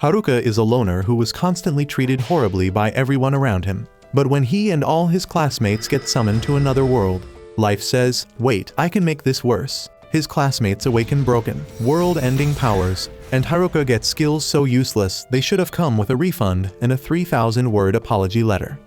Haruka is a loner who was constantly treated horribly by everyone around him. But when he and all his classmates get summoned to another world, life says, wait, I can make this worse. His classmates awaken broken, world-ending powers, and Haruka gets skills so useless they should have come with a refund and a 3,000-word apology letter.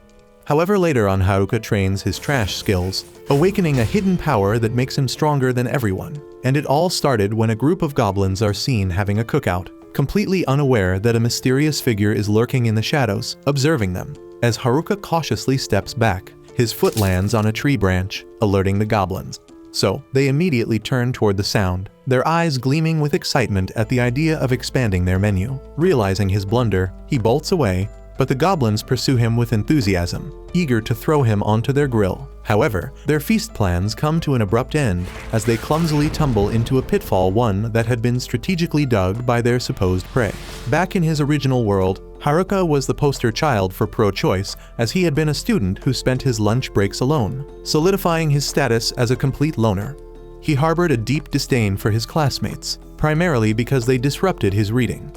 However, later on Haruka trains his trash skills, awakening a hidden power that makes him stronger than everyone. And it all started when a group of goblins are seen having a cookout, completely unaware that a mysterious figure is lurking in the shadows, observing them. As Haruka cautiously steps back, his foot lands on a tree branch, alerting the goblins. So, they immediately turn toward the sound, their eyes gleaming with excitement at the idea of expanding their menu. Realizing his blunder, he bolts away, but the goblins pursue him with enthusiasm, eager to throw him onto their grill. However, their feast plans come to an abrupt end as they clumsily tumble into a pitfall, one that had been strategically dug by their supposed prey. Back in his original world, Haruka was the poster child for pro-choice, as he had been a student who spent his lunch breaks alone, solidifying his status as a complete loner. He harbored a deep disdain for his classmates, primarily because they disrupted his reading.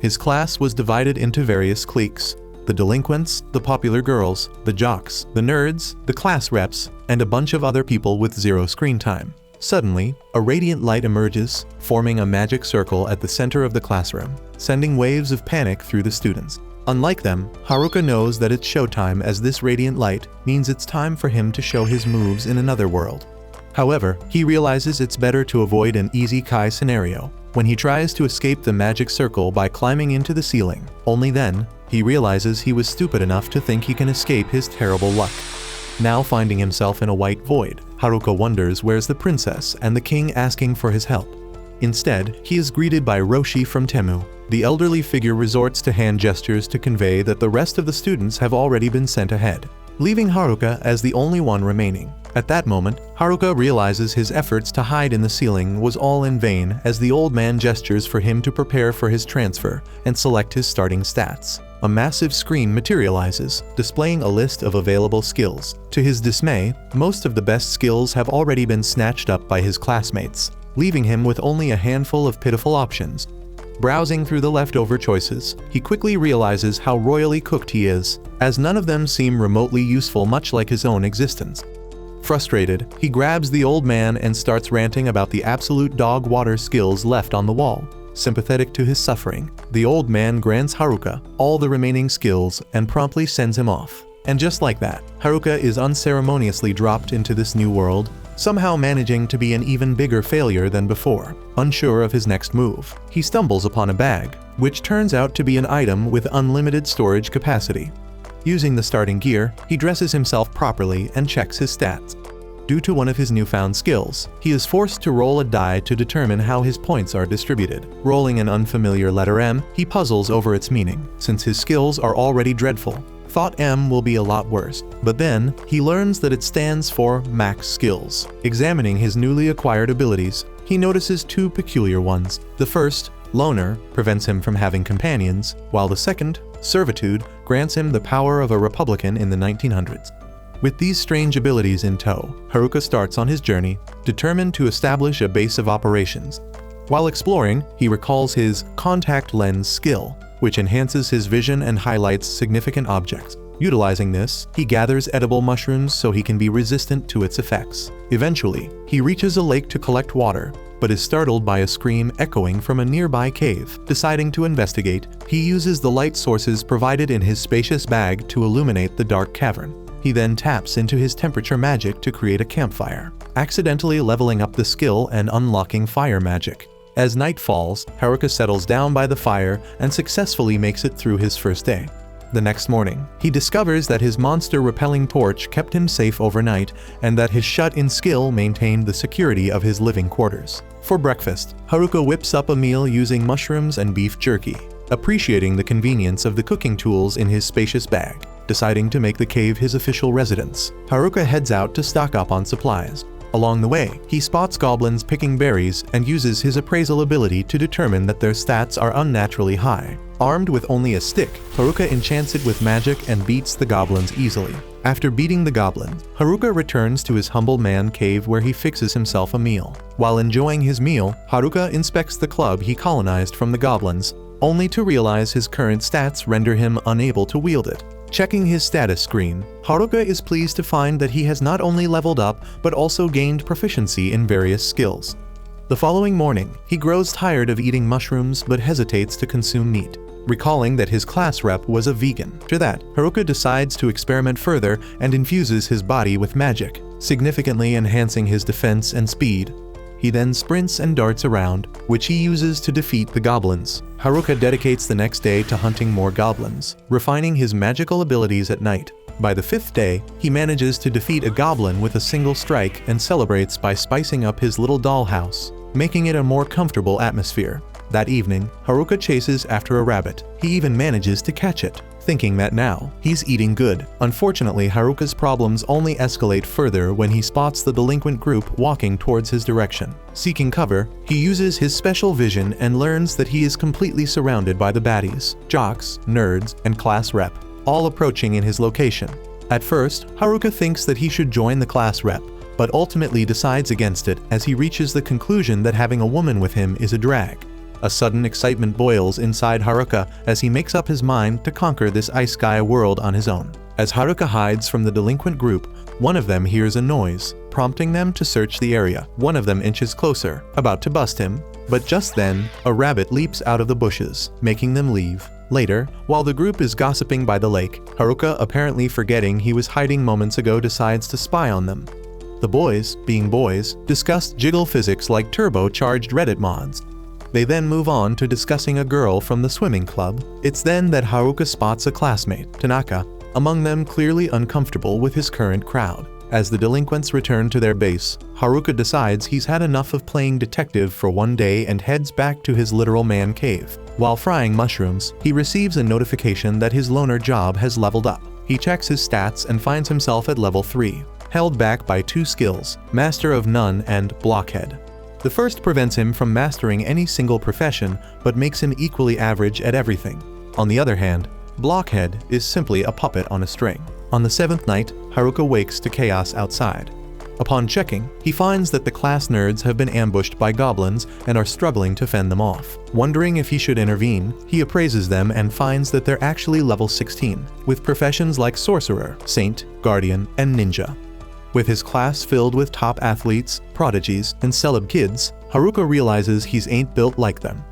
His class was divided into various cliques: the delinquents, the popular girls, the jocks, the nerds, the class reps, and a bunch of other people with zero screen time. Suddenly, a radiant light emerges, forming a magic circle at the center of the classroom, sending waves of panic through the students. Unlike them, Haruka knows that it's showtime, as this radiant light means it's time for him to show his moves in another world. However, he realizes it's better to avoid an easy Kai scenario when he tries to escape the magic circle by climbing into the ceiling. Only then, he realizes he was stupid enough to think he can escape his terrible luck. Now finding himself in a white void, Haruka wonders where's the princess and the king asking for his help. Instead, he is greeted by Roshi from Temu. The elderly figure resorts to hand gestures to convey that the rest of the students have already been sent ahead, leaving Haruka as the only one remaining. At that moment, Haruka realizes his efforts to hide in the ceiling was all in vain, as the old man gestures for him to prepare for his transfer and select his starting stats. A massive screen materializes, displaying a list of available skills. To his dismay, most of the best skills have already been snatched up by his classmates, leaving him with only a handful of pitiful options. Browsing through the leftover choices, he quickly realizes how royally cooked he is, as none of them seem remotely useful, much like his own existence. Frustrated, he grabs the old man and starts ranting about the absolute dog water skills left on the wall. Sympathetic to his suffering, the old man grants Haruka all the remaining skills and promptly sends him off. And just like that, Haruka is unceremoniously dropped into this new world, somehow managing to be an even bigger failure than before. Unsure of his next move, he stumbles upon a bag, which turns out to be an item with unlimited storage capacity. Using the starting gear, he dresses himself properly and checks his stats. Due to one of his newfound skills, he is forced to roll a die to determine how his points are distributed. Rolling an unfamiliar letter M, he puzzles over its meaning. Since his skills are already dreadful, thought M will be a lot worse. But then, he learns that it stands for max skills. Examining his newly acquired abilities, he notices two peculiar ones. The first, Loner, prevents him from having companions, while the second, Servitude, grants him the power of a Republican in the 1900s. With these strange abilities in tow, Haruka starts on his journey, determined to establish a base of operations. While exploring, he recalls his contact lens skill, which enhances his vision and highlights significant objects. Utilizing this, he gathers edible mushrooms so he can be resistant to its effects. Eventually, he reaches a lake to collect water, but is startled by a scream echoing from a nearby cave. Deciding to investigate, he uses the light sources provided in his spacious bag to illuminate the dark cavern. He then taps into his temperature magic to create a campfire, accidentally leveling up the skill and unlocking fire magic. As night falls, Haruka settles down by the fire and successfully makes it through his first day. The next morning, he discovers that his monster-repelling torch kept him safe overnight and that his shut-in skill maintained the security of his living quarters. For breakfast, Haruka whips up a meal using mushrooms and beef jerky, appreciating the convenience of the cooking tools in his spacious bag. Deciding to make the cave his official residence, Haruka heads out to stock up on supplies. Along the way, he spots goblins picking berries and uses his appraisal ability to determine that their stats are unnaturally high. Armed with only a stick, Haruka enchants it with magic and beats the goblins easily. After beating the goblins, Haruka returns to his humble man cave where he fixes himself a meal. While enjoying his meal, Haruka inspects the club he colonized from the goblins, only to realize his current stats render him unable to wield it. Checking his status screen, Haruka is pleased to find that he has not only leveled up but also gained proficiency in various skills. The following morning, he grows tired of eating mushrooms but hesitates to consume meat, recalling that his class rep was a vegan. After that, Haruka decides to experiment further and infuses his body with magic, significantly enhancing his defense and speed. He then sprints and darts around, which he uses to defeat the goblins. Haruka dedicates the next day to hunting more goblins, refining his magical abilities at night. By the 5th day, he manages to defeat a goblin with a single strike and celebrates by spicing up his little dollhouse, making it a more comfortable atmosphere. That evening, Haruka chases after a rabbit. He even manages to catch it, thinking that now he's eating good. Unfortunately, Haruka's problems only escalate further when he spots the delinquent group walking towards his direction. Seeking cover, he uses his special vision and learns that he is completely surrounded by the baddies, jocks, nerds, and class rep, all approaching in his location. At first, Haruka thinks that he should join the class rep, but ultimately decides against it as he reaches the conclusion that having a woman with him is a drag. A sudden excitement boils inside Haruka as he makes up his mind to conquer this ice sky world on his own. As Haruka hides from the delinquent group, one of them hears a noise, prompting them to search the area. One of them inches closer, about to bust him, but just then, a rabbit leaps out of the bushes, making them leave. Later, while the group is gossiping by the lake, Haruka, apparently forgetting he was hiding moments ago, decides to spy on them. The boys, being boys, discuss jiggle physics like turbocharged Reddit mods. They then move on to discussing a girl from the swimming club. It's then that Haruka spots a classmate, Tanaka, among them clearly uncomfortable with his current crowd. As the delinquents return to their base, Haruka decides he's had enough of playing detective for one day and heads back to his literal man cave. While frying mushrooms, he receives a notification that his loner job has leveled up. He checks his stats and finds himself at level 3, held back by 2 skills, Master of None and Blockhead. The first prevents him from mastering any single profession, but makes him equally average at everything. On the other hand, Blockhead is simply a puppet on a string. On the 7th night, Haruka wakes to chaos outside. Upon checking, he finds that the class nerds have been ambushed by goblins and are struggling to fend them off. Wondering if he should intervene, he appraises them and finds that they're actually level 16, with professions like sorcerer, saint, guardian, and ninja. With his class filled with top athletes, prodigies, and celeb kids, Haruka realizes he ain't built like them.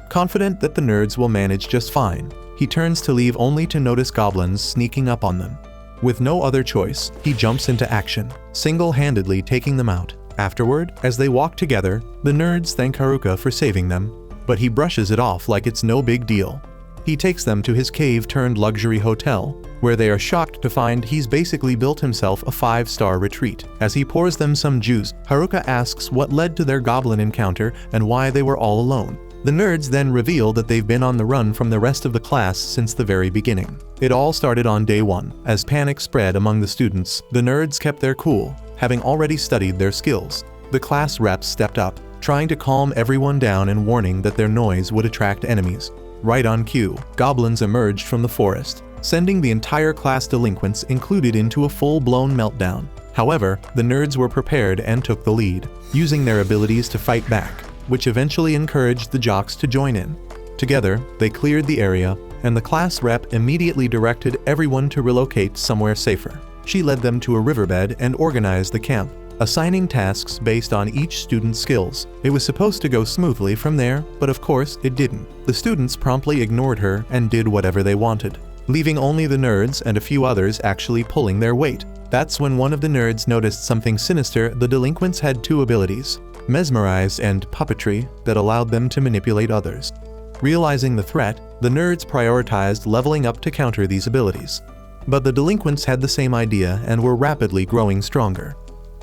Confident that the nerds will manage just fine, he turns to leave only to notice goblins sneaking up on them. With no other choice, he jumps into action, single-handedly taking them out. Afterward, as they walk together, the nerds thank Haruka for saving them, but he brushes it off like it's no big deal. He takes them to his cave-turned-luxury hotel, where they are shocked to find he's basically built himself a 5-star retreat. As he pours them some juice, Haruka asks what led to their goblin encounter and why they were all alone. The nerds then reveal that they've been on the run from the rest of the class since the very beginning. It all started on day 1. As panic spread among the students, the nerds kept their cool, having already studied their skills. The class reps stepped up, trying to calm everyone down and warning that their noise would attract enemies. Right on cue, goblins emerged from the forest, sending the entire class delinquents included into a full-blown meltdown. However, the nerds were prepared and took the lead, using their abilities to fight back, which eventually encouraged the jocks to join in. Together, they cleared the area, and the class rep immediately directed everyone to relocate somewhere safer. She led them to a riverbed and organized the camp, assigning tasks based on each student's skills. It was supposed to go smoothly from there, but of course it didn't. The students promptly ignored her and did whatever they wanted, leaving only the nerds and a few others actually pulling their weight. That's when one of the nerds noticed something sinister. The delinquents had 2 abilities, mesmerize and puppetry, that allowed them to manipulate others. Realizing the threat, the nerds prioritized leveling up to counter these abilities. But the delinquents had the same idea and were rapidly growing stronger.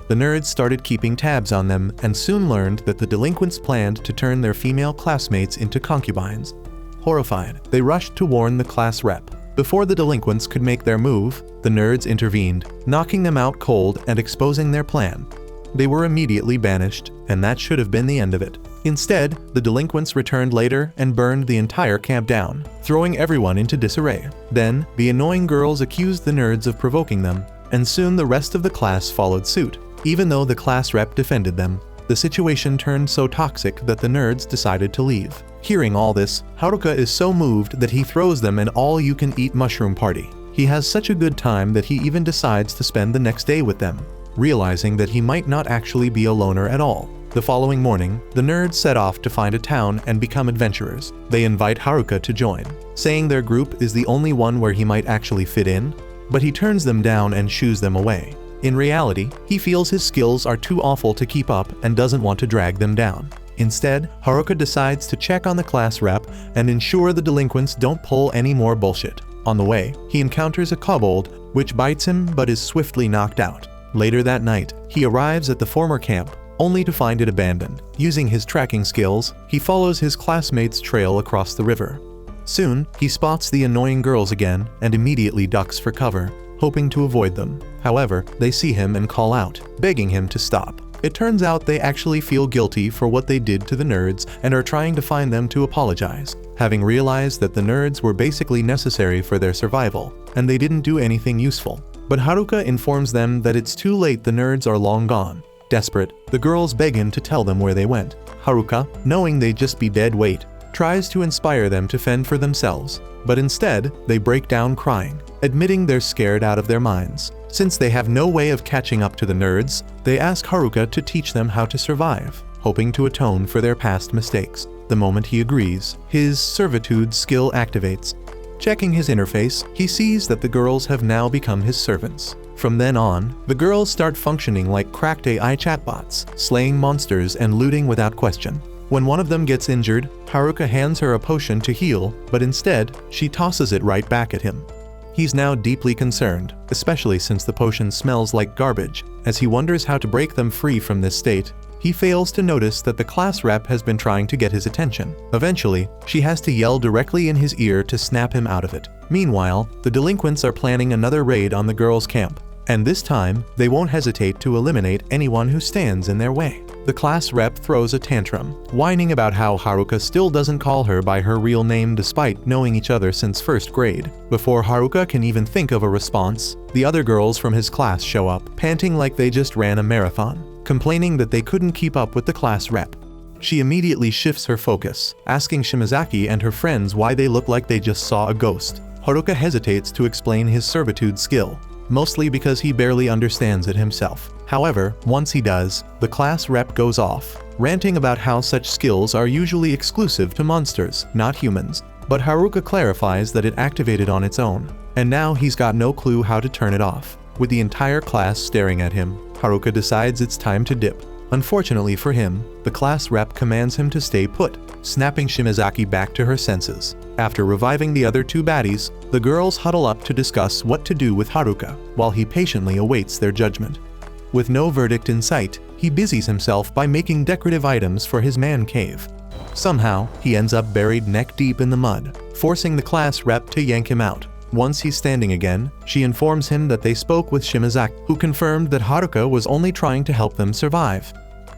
The nerds started keeping tabs on them and soon learned that the delinquents planned to turn their female classmates into concubines. Horrified, they rushed to warn the class rep. Before the delinquents could make their move, the nerds intervened, knocking them out cold and exposing their plan. They were immediately banished, and that should have been the end of it. Instead, the delinquents returned later and burned the entire camp down, throwing everyone into disarray. Then, the annoying girls accused the nerds of provoking them, and soon the rest of the class followed suit. Even though the class rep defended them, The situation turned so toxic that the nerds decided to leave. Hearing all this, Haruka is so moved that he throws them an all-you-can-eat mushroom party. He has such a good time that he even decides to spend the next day with them, realizing that he might not actually be a loner at all. The following morning, the nerds set off to find a town and become adventurers. They invite Haruka to join, saying their group is the only one where he might actually fit in, but he turns them down and shoos them away. In reality, he feels his skills are too awful to keep up and doesn't want to drag them down. Instead, Haruka decides to check on the class rep and ensure the delinquents don't pull any more bullshit. On the way, he encounters a kobold, which bites him but is swiftly knocked out. Later that night, he arrives at the former camp, only to find it abandoned. Using his tracking skills, he follows his classmates' trail across the river. Soon, he spots the annoying girls again and immediately ducks for cover, hoping to avoid them. However, they see him and call out, begging him to stop. It turns out they actually feel guilty for what they did to the nerds and are trying to find them to apologize, having realized that the nerds were basically necessary for their survival, and they didn't do anything useful. But Haruka informs them that it's too late, the nerds are long gone. Desperate, the girls beg him to tell them where they went. Haruka, knowing they'd just be dead weight, tries to inspire them to fend for themselves, but instead, they break down crying, admitting they're scared out of their minds. Since they have no way of catching up to the nerds, they ask Haruka to teach them how to survive, hoping to atone for their past mistakes. The moment he agrees, his servitude skill activates. Checking his interface, he sees that the girls have now become his servants. From then on, the girls start functioning like cracked AI chatbots, slaying monsters and looting without question. When one of them gets injured, Haruka hands her a potion to heal, but instead, she tosses it right back at him. He's now deeply concerned, especially since the potion smells like garbage. As he wonders how to break them free from this state, he fails to notice that the class rep has been trying to get his attention. Eventually, she has to yell directly in his ear to snap him out of it. Meanwhile, the delinquents are planning another raid on the girls' camp, and this time, they won't hesitate to eliminate anyone who stands in their way. The class rep throws a tantrum, whining about how Haruka still doesn't call her by her real name despite knowing each other since first grade. Before Haruka can even think of a response, the other girls from his class show up, panting like they just ran a marathon, complaining that they couldn't keep up with the class rep. She immediately shifts her focus, asking Shimazaki and her friends why they look like they just saw a ghost. Haruka hesitates to explain his servitude skill, mostly because he barely understands it himself. However, once he does, the class rep goes off, ranting about how such skills are usually exclusive to monsters, not humans. But Haruka clarifies that it activated on its own, and now he's got no clue how to turn it off. With the entire class staring at him, Haruka decides it's time to dip. Unfortunately for him, the class rep commands him to stay put, snapping Shimazaki back to her senses. After reviving the other two baddies, the girls huddle up to discuss what to do with Haruka, while he patiently awaits their judgment. With no verdict in sight, he busies himself by making decorative items for his man cave. Somehow, he ends up buried neck deep in the mud, forcing the class rep to yank him out. Once he's standing again, she informs him that they spoke with Shimazaki, who confirmed that Haruka was only trying to help them survive.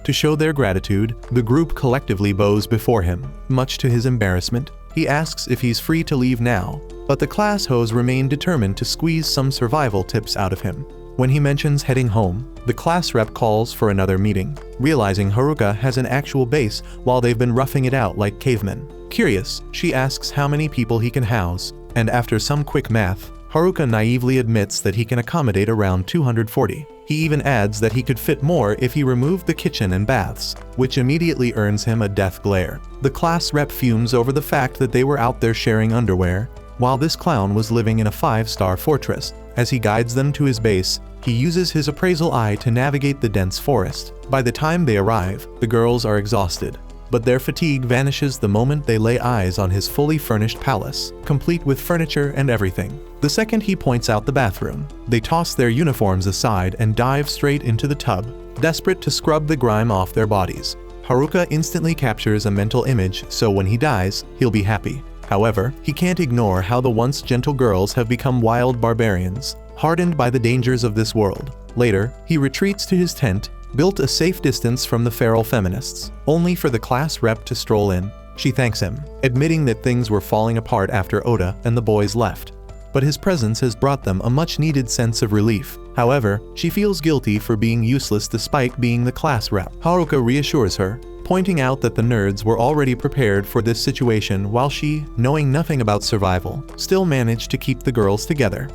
To show their gratitude, the group collectively bows before him. Much to his embarrassment, he asks if he's free to leave now, but the class hoes remain determined to squeeze some survival tips out of him. When he mentions heading home, the class rep calls for another meeting, realizing Haruka has an actual base while they've been roughing it out like cavemen. Curious, she asks how many people he can house, and after some quick math, Haruka naively admits that he can accommodate around 240. He even adds that he could fit more if he removed the kitchen and baths, which immediately earns him a death glare. The class rep fumes over the fact that they were out there sharing underwear, while this clown was living in a 5-star fortress. As he guides them to his base, he uses his appraisal eye to navigate the dense forest. By the time they arrive, the girls are exhausted, but their fatigue vanishes the moment they lay eyes on his fully furnished palace, complete with furniture and everything. The second he points out the bathroom, they toss their uniforms aside and dive straight into the tub, desperate to scrub the grime off their bodies. Haruka instantly captures a mental image, so when he dies, he'll be happy. However, he can't ignore how the once gentle girls have become wild barbarians, hardened by the dangers of this world. Later, he retreats to his tent, built a safe distance from the feral feminists, only for the class rep to stroll in. She thanks him, admitting that things were falling apart after Oda and the boys left. but his presence has brought them a much-needed sense of relief. However, she feels guilty for being useless despite being the class rep. Haruka reassures her, pointing out that the nerds were already prepared for this situation while she, knowing nothing about survival, still managed to keep the girls together.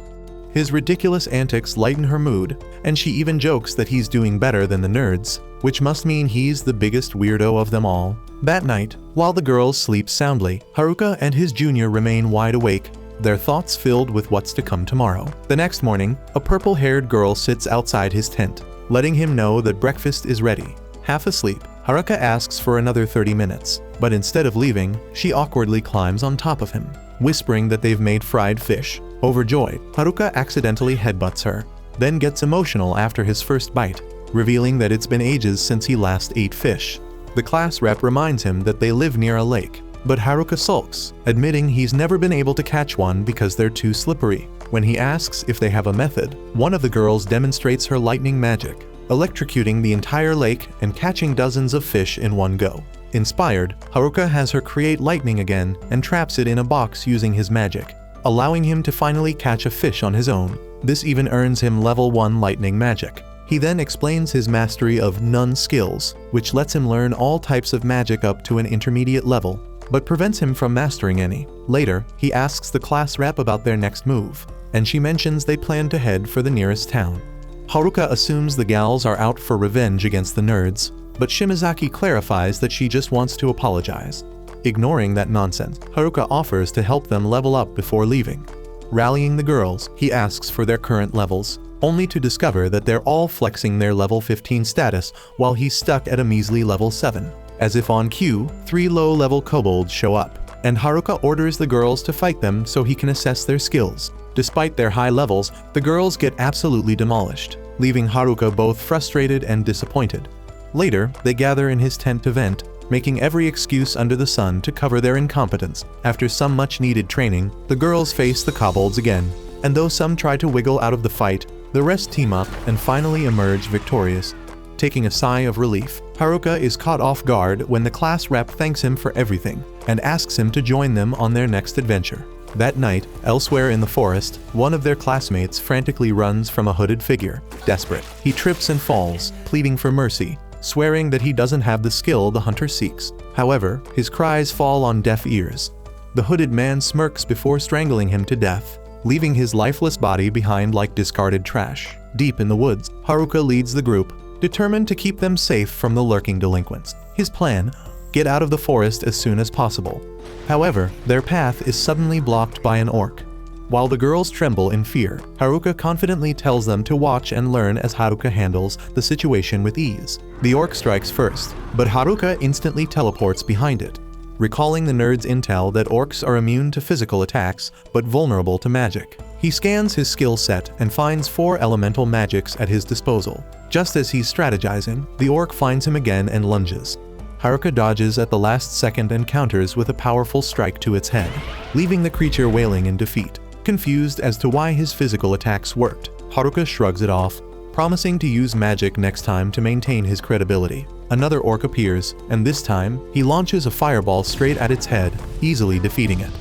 His ridiculous antics lighten her mood, and she even jokes that he's doing better than the nerds, which must mean he's the biggest weirdo of them all. That night, while the girls sleep soundly, Haruka and his junior remain wide awake, their thoughts filled with what's to come tomorrow. The next morning, a purple-haired girl sits outside his tent, letting him know that breakfast is ready. Half asleep, Haruka asks for another 30 minutes, but instead of leaving, she awkwardly climbs on top of him, whispering that they've made fried fish. Overjoyed, Haruka accidentally headbutts her, then gets emotional after his first bite, revealing that it's been ages since he last ate fish. The class rep reminds him that they live near a lake, but Haruka sulks, admitting he's never been able to catch one because they're too slippery. When he asks if they have a method, one of the girls demonstrates her lightning magic, electrocuting the entire lake and catching dozens of fish in one go. Inspired, Haruka has her create lightning again and traps it in a box using his magic, allowing him to finally catch a fish on his own. This even earns him level 1 lightning magic. He then explains his mastery of Nun skills, which lets him learn all types of magic up to an intermediate level, but prevents him from mastering any. Later, he asks the class rep about their next move, and she mentions they plan to head for the nearest town. Haruka assumes the gals are out for revenge against the nerds, but Shimazaki clarifies that she just wants to apologize. Ignoring that nonsense, Haruka offers to help them level up before leaving. Rallying the girls, he asks for their current levels, only to discover that they're all flexing their level 15 status while he's stuck at a measly level 7. As if on cue, 3 low-level kobolds show up, and Haruka orders the girls to fight them so he can assess their skills. Despite their high levels, the girls get absolutely demolished, leaving Haruka both frustrated and disappointed. Later, they gather in his tent to vent, making every excuse under the sun to cover their incompetence. After some much-needed training, the girls face the kobolds again, and though some try to wiggle out of the fight, the rest team up and finally emerge victorious. Taking a sigh of relief, Haruka is caught off guard when the class rep thanks him for everything and asks him to join them on their next adventure. That night, elsewhere in the forest, one of their classmates frantically runs from a hooded figure. Desperate, he trips and falls, pleading for mercy, swearing that he doesn't have the skill the hunter seeks. However, his cries fall on deaf ears. The hooded man smirks before strangling him to death, leaving his lifeless body behind like discarded trash. Deep in the woods, Haruka leads the group, determined to keep them safe from the lurking delinquents. His plan: get out of the forest as soon as possible. However, their path is suddenly blocked by an orc. While the girls tremble in fear, Haruka confidently tells them to watch and learn as Haruka handles the situation with ease. The orc strikes first, but Haruka instantly teleports behind it, recalling the nerd's intel that orcs are immune to physical attacks but vulnerable to magic. He scans his skill set and finds 4 elemental magics at his disposal. Just as he's strategizing, the orc finds him again and lunges. Haruka dodges at the last second and counters with a powerful strike to its head, leaving the creature wailing in defeat. Confused as to why his physical attacks worked, Haruka shrugs it off, promising to use magic next time to maintain his credibility. Another orc appears, and this time, he launches a fireball straight at its head, easily defeating it.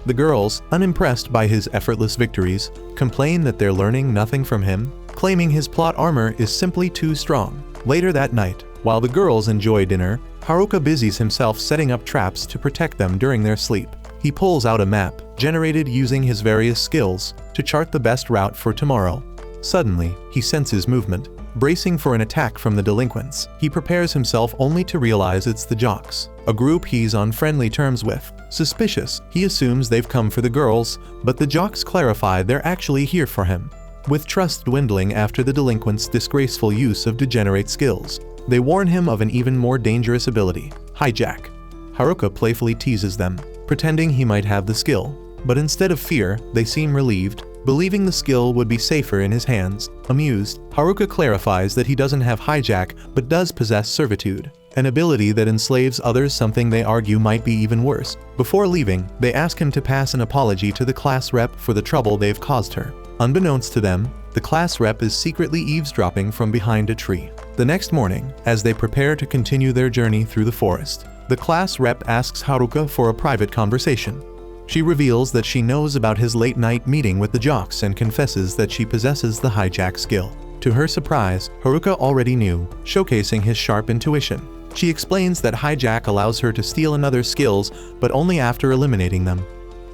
The girls, unimpressed by his effortless victories, complain that they're learning nothing from him, claiming his plot armor is simply too strong. Later that night, while the girls enjoy dinner, Haruka busies himself setting up traps to protect them during their sleep. He pulls out a map, generated using his various skills, to chart the best route for tomorrow. Suddenly, he senses movement. Bracing for an attack from the delinquents, he prepares himself only to realize it's the jocks, a group he's on friendly terms with. Suspicious, he assumes they've come for the girls, but the jocks clarify they're actually here for him. With trust dwindling after the delinquents' disgraceful use of degenerate skills, they warn him of an even more dangerous ability: hijack. Haruka playfully teases them, pretending he might have the skill, but instead of fear, they seem relieved, believing the skill would be safer in his hands. Amused, Haruka clarifies that he doesn't have hijack but does possess servitude, an ability that enslaves others, something they argue might be even worse. Before leaving, they ask him to pass an apology to the class rep for the trouble they've caused her. Unbeknownst to them, the class rep is secretly eavesdropping from behind a tree. The next morning, as they prepare to continue their journey through the forest, the class rep asks Haruka for a private conversation. She reveals that she knows about his late-night meeting with the jocks and confesses that she possesses the hijack skill. To her surprise, Haruka already knew, showcasing his sharp intuition. She explains that hijack allows her to steal another's skills, but only after eliminating them.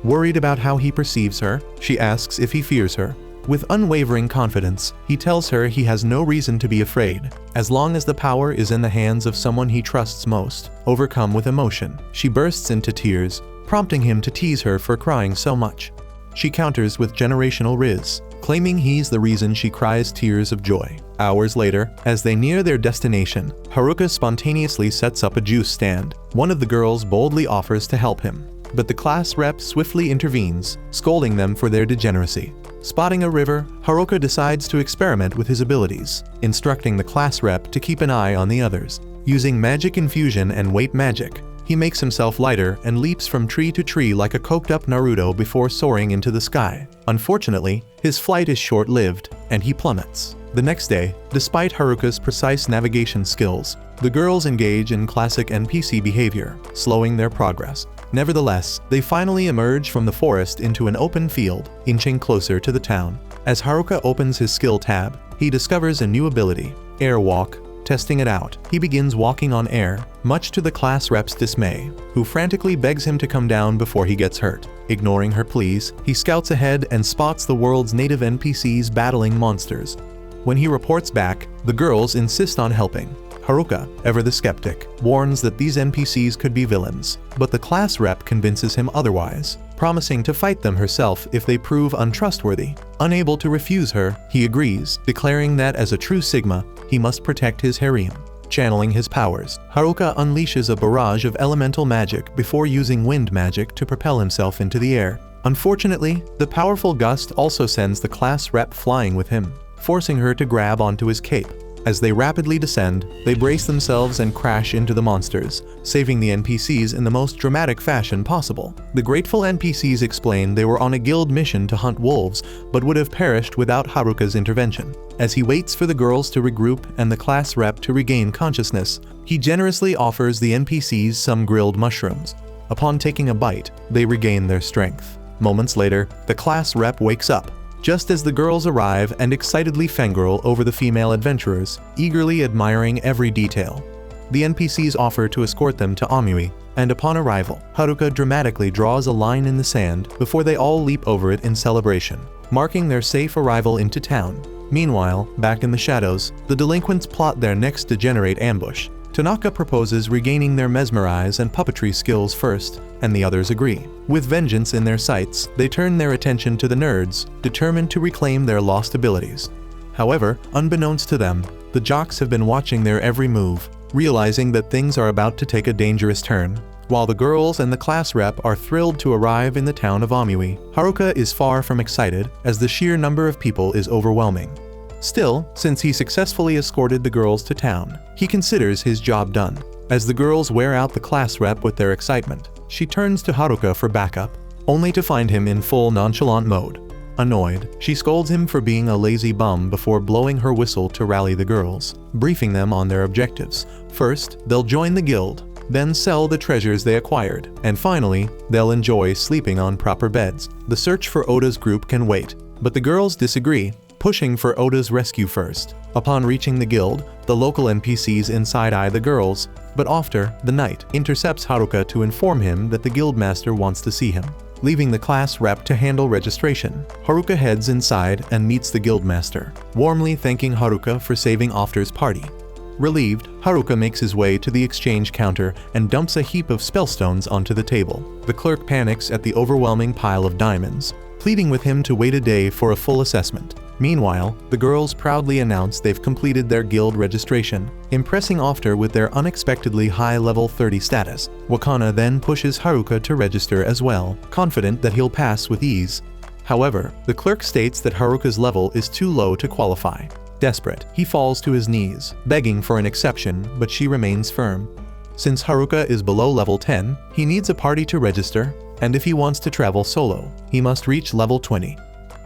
Worried about how he perceives her, she asks if he fears her. With unwavering confidence, he tells her he has no reason to be afraid, as long as the power is in the hands of someone he trusts most. Overcome with emotion, she bursts into tears, prompting him to tease her for crying so much. She counters with generational riz, claiming he's the reason she cries tears of joy. Hours later, as they near their destination, Haruka spontaneously sets up a juice stand. One of the girls boldly offers to help him, but the class rep swiftly intervenes, scolding them for their degeneracy. Spotting a river, Haruka decides to experiment with his abilities, instructing the class rep to keep an eye on the others. Using magic infusion and weight magic, he makes himself lighter and leaps from tree to tree like a coked-up Naruto before soaring into the sky. Unfortunately, his flight is short-lived, and he plummets. The next day, despite Haruka's precise navigation skills, the girls engage in classic NPC behavior, slowing their progress. Nevertheless, they finally emerge from the forest into an open field, inching closer to the town. As Haruka opens his skill tab, he discovers a new ability, Airwalk. Testing it out, he begins walking on air, much to the class rep's dismay, who frantically begs him to come down before he gets hurt. Ignoring her pleas, he scouts ahead and spots the world's native NPCs battling monsters. When he reports back, the girls insist on helping. Haruka, ever the skeptic, warns that these NPCs could be villains, but the class rep convinces him otherwise, promising to fight them herself if they prove untrustworthy. Unable to refuse her, he agrees, declaring that as a true Sigma, he must protect his harem. Channeling his powers, Haruka unleashes a barrage of elemental magic before using wind magic to propel himself into the air. Unfortunately, the powerful gust also sends the class rep flying with him, forcing her to grab onto his cape. As they rapidly descend, they brace themselves and crash into the monsters, saving the NPCs in the most dramatic fashion possible. The grateful NPCs explain they were on a guild mission to hunt wolves, but would have perished without Haruka's intervention. As he waits for the girls to regroup and the class rep to regain consciousness, he generously offers the NPCs some grilled mushrooms. Upon taking a bite, they regain their strength. Moments later, the class rep wakes up, just as the girls arrive and excitedly fangirl over the female adventurers, eagerly admiring every detail. The NPCs offer to escort them to Amui, and upon arrival, Haruka dramatically draws a line in the sand before they all leap over it in celebration, marking their safe arrival into town. Meanwhile, back in the shadows, the delinquents plot their next degenerate ambush. Tanaka proposes regaining their mesmerize and puppetry skills first, and the others agree. With vengeance in their sights, they turn their attention to the nerds, determined to reclaim their lost abilities. However, unbeknownst to them, the jocks have been watching their every move, realizing that things are about to take a dangerous turn. While the girls and the class rep are thrilled to arrive in the town of Amui, Haruka is far from excited, as the sheer number of people is overwhelming. Still, since he successfully escorted the girls to town, he considers his job done. As the girls wear out the class rep with their excitement, she turns to Haruka for backup, only to find him in full nonchalant mode. Annoyed, she scolds him for being a lazy bum before blowing her whistle to rally the girls, briefing them on their objectives. First, they'll join the guild, then sell the treasures they acquired, and finally, they'll enjoy sleeping on proper beds. The search for Oda's group can wait, but the girls disagree, pushing for Oda's rescue first. Upon reaching the guild, the local NPCs inside-eye the girls, but after, the knight intercepts Haruka to inform him that the guildmaster wants to see him. Leaving the class rep to handle registration, Haruka heads inside and meets the guildmaster, warmly thanking Haruka for saving After's party. Relieved, Haruka makes his way to the exchange counter and dumps a heap of spellstones onto the table. The clerk panics at the overwhelming pile of diamonds, pleading with him to wait a day for a full assessment. Meanwhile, the girls proudly announce they've completed their guild registration, impressing After with their unexpectedly high level 30 status. Wakana then pushes Haruka to register as well, confident that he'll pass with ease. However, the clerk states that Haruka's level is too low to qualify. Desperate, he falls to his knees, begging for an exception, but she remains firm. Since Haruka is below level 10, he needs a party to register, and if he wants to travel solo, he must reach level 20.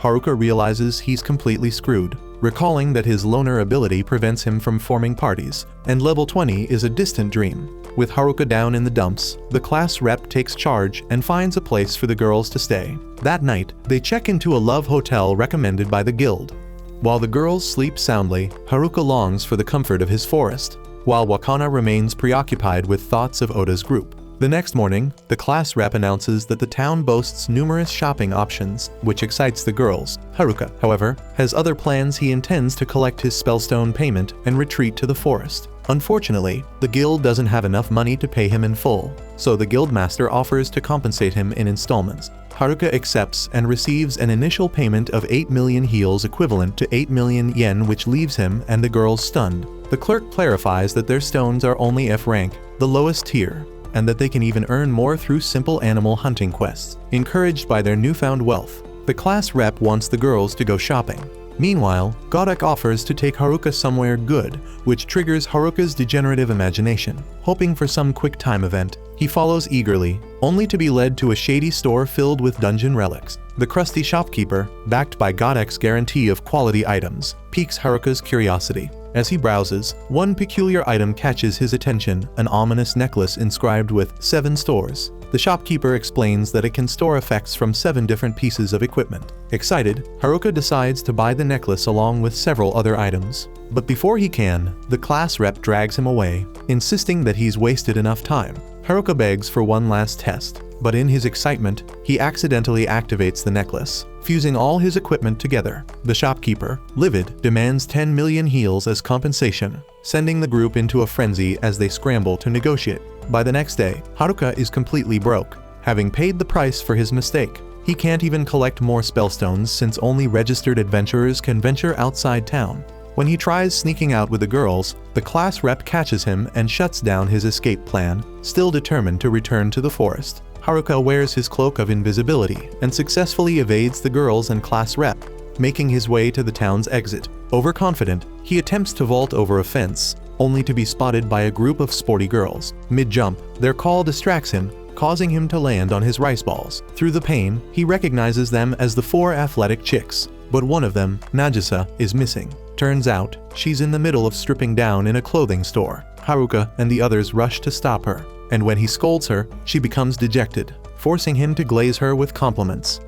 Haruka realizes he's completely screwed. recalling that his loner ability prevents him from forming parties, and level 20 is a distant dream. With Haruka down in the dumps, the class rep takes charge and finds a place for the girls to stay. That night, they check into a love hotel recommended by the guild. While the girls sleep soundly, Haruka longs for the comfort of his forest, while Wakana remains preoccupied with thoughts of Oda's group. The next morning, the class rep announces that the town boasts numerous shopping options, which excites the girls. Haruka, however, has other plans. He intends to collect his spellstone payment and retreat to the forest. Unfortunately, the guild doesn't have enough money to pay him in full, so the guildmaster offers to compensate him in installments. Haruka accepts and receives an initial payment of 8 million heals, equivalent to 8 million yen, which leaves him and the girls stunned. The clerk clarifies that their stones are only F rank, the lowest tier, and that they can even earn more through simple animal hunting quests. Encouraged by their newfound wealth, the class rep wants the girls to go shopping. Meanwhile, Godok offers to take Haruka somewhere good, which triggers Haruka's degenerative imagination. Hoping for some quick time event, he follows eagerly, only to be led to a shady store filled with dungeon relics. The crusty shopkeeper, backed by Godok's guarantee of quality items, piques Haruka's curiosity. As he browses, one peculiar item catches his attention, an ominous necklace inscribed with 7 stores. The shopkeeper explains that it can store effects from 7 different pieces of equipment. Excited, Haruka decides to buy the necklace along with several other items. But before he can, the class rep drags him away, insisting that he's wasted enough time. Haruka begs for one last test, but in his excitement, he accidentally activates the necklace, fusing all his equipment together. The shopkeeper, livid, demands 10 million heals as compensation, sending the group into a frenzy as they scramble to negotiate. By the next day, Haruka is completely broke, having paid the price for his mistake. He can't even collect more spellstones since only registered adventurers can venture outside town. When he tries sneaking out with the girls, the class rep catches him and shuts down his escape plan, still determined to return to the forest. Haruka wears his cloak of invisibility and successfully evades the girls and class rep, making his way to the town's exit. Overconfident, he attempts to vault over a fence, only to be spotted by a group of sporty girls. Mid-jump, their call distracts him, causing him to land on his rice balls. Through the pain, he recognizes them as the 4 athletic chicks, but one of them, Nagisa, is missing. Turns out, she's in the middle of stripping down in a clothing store. Haruka and the others rush to stop her, and when he scolds her, she becomes dejected, forcing him to glaze her with compliments.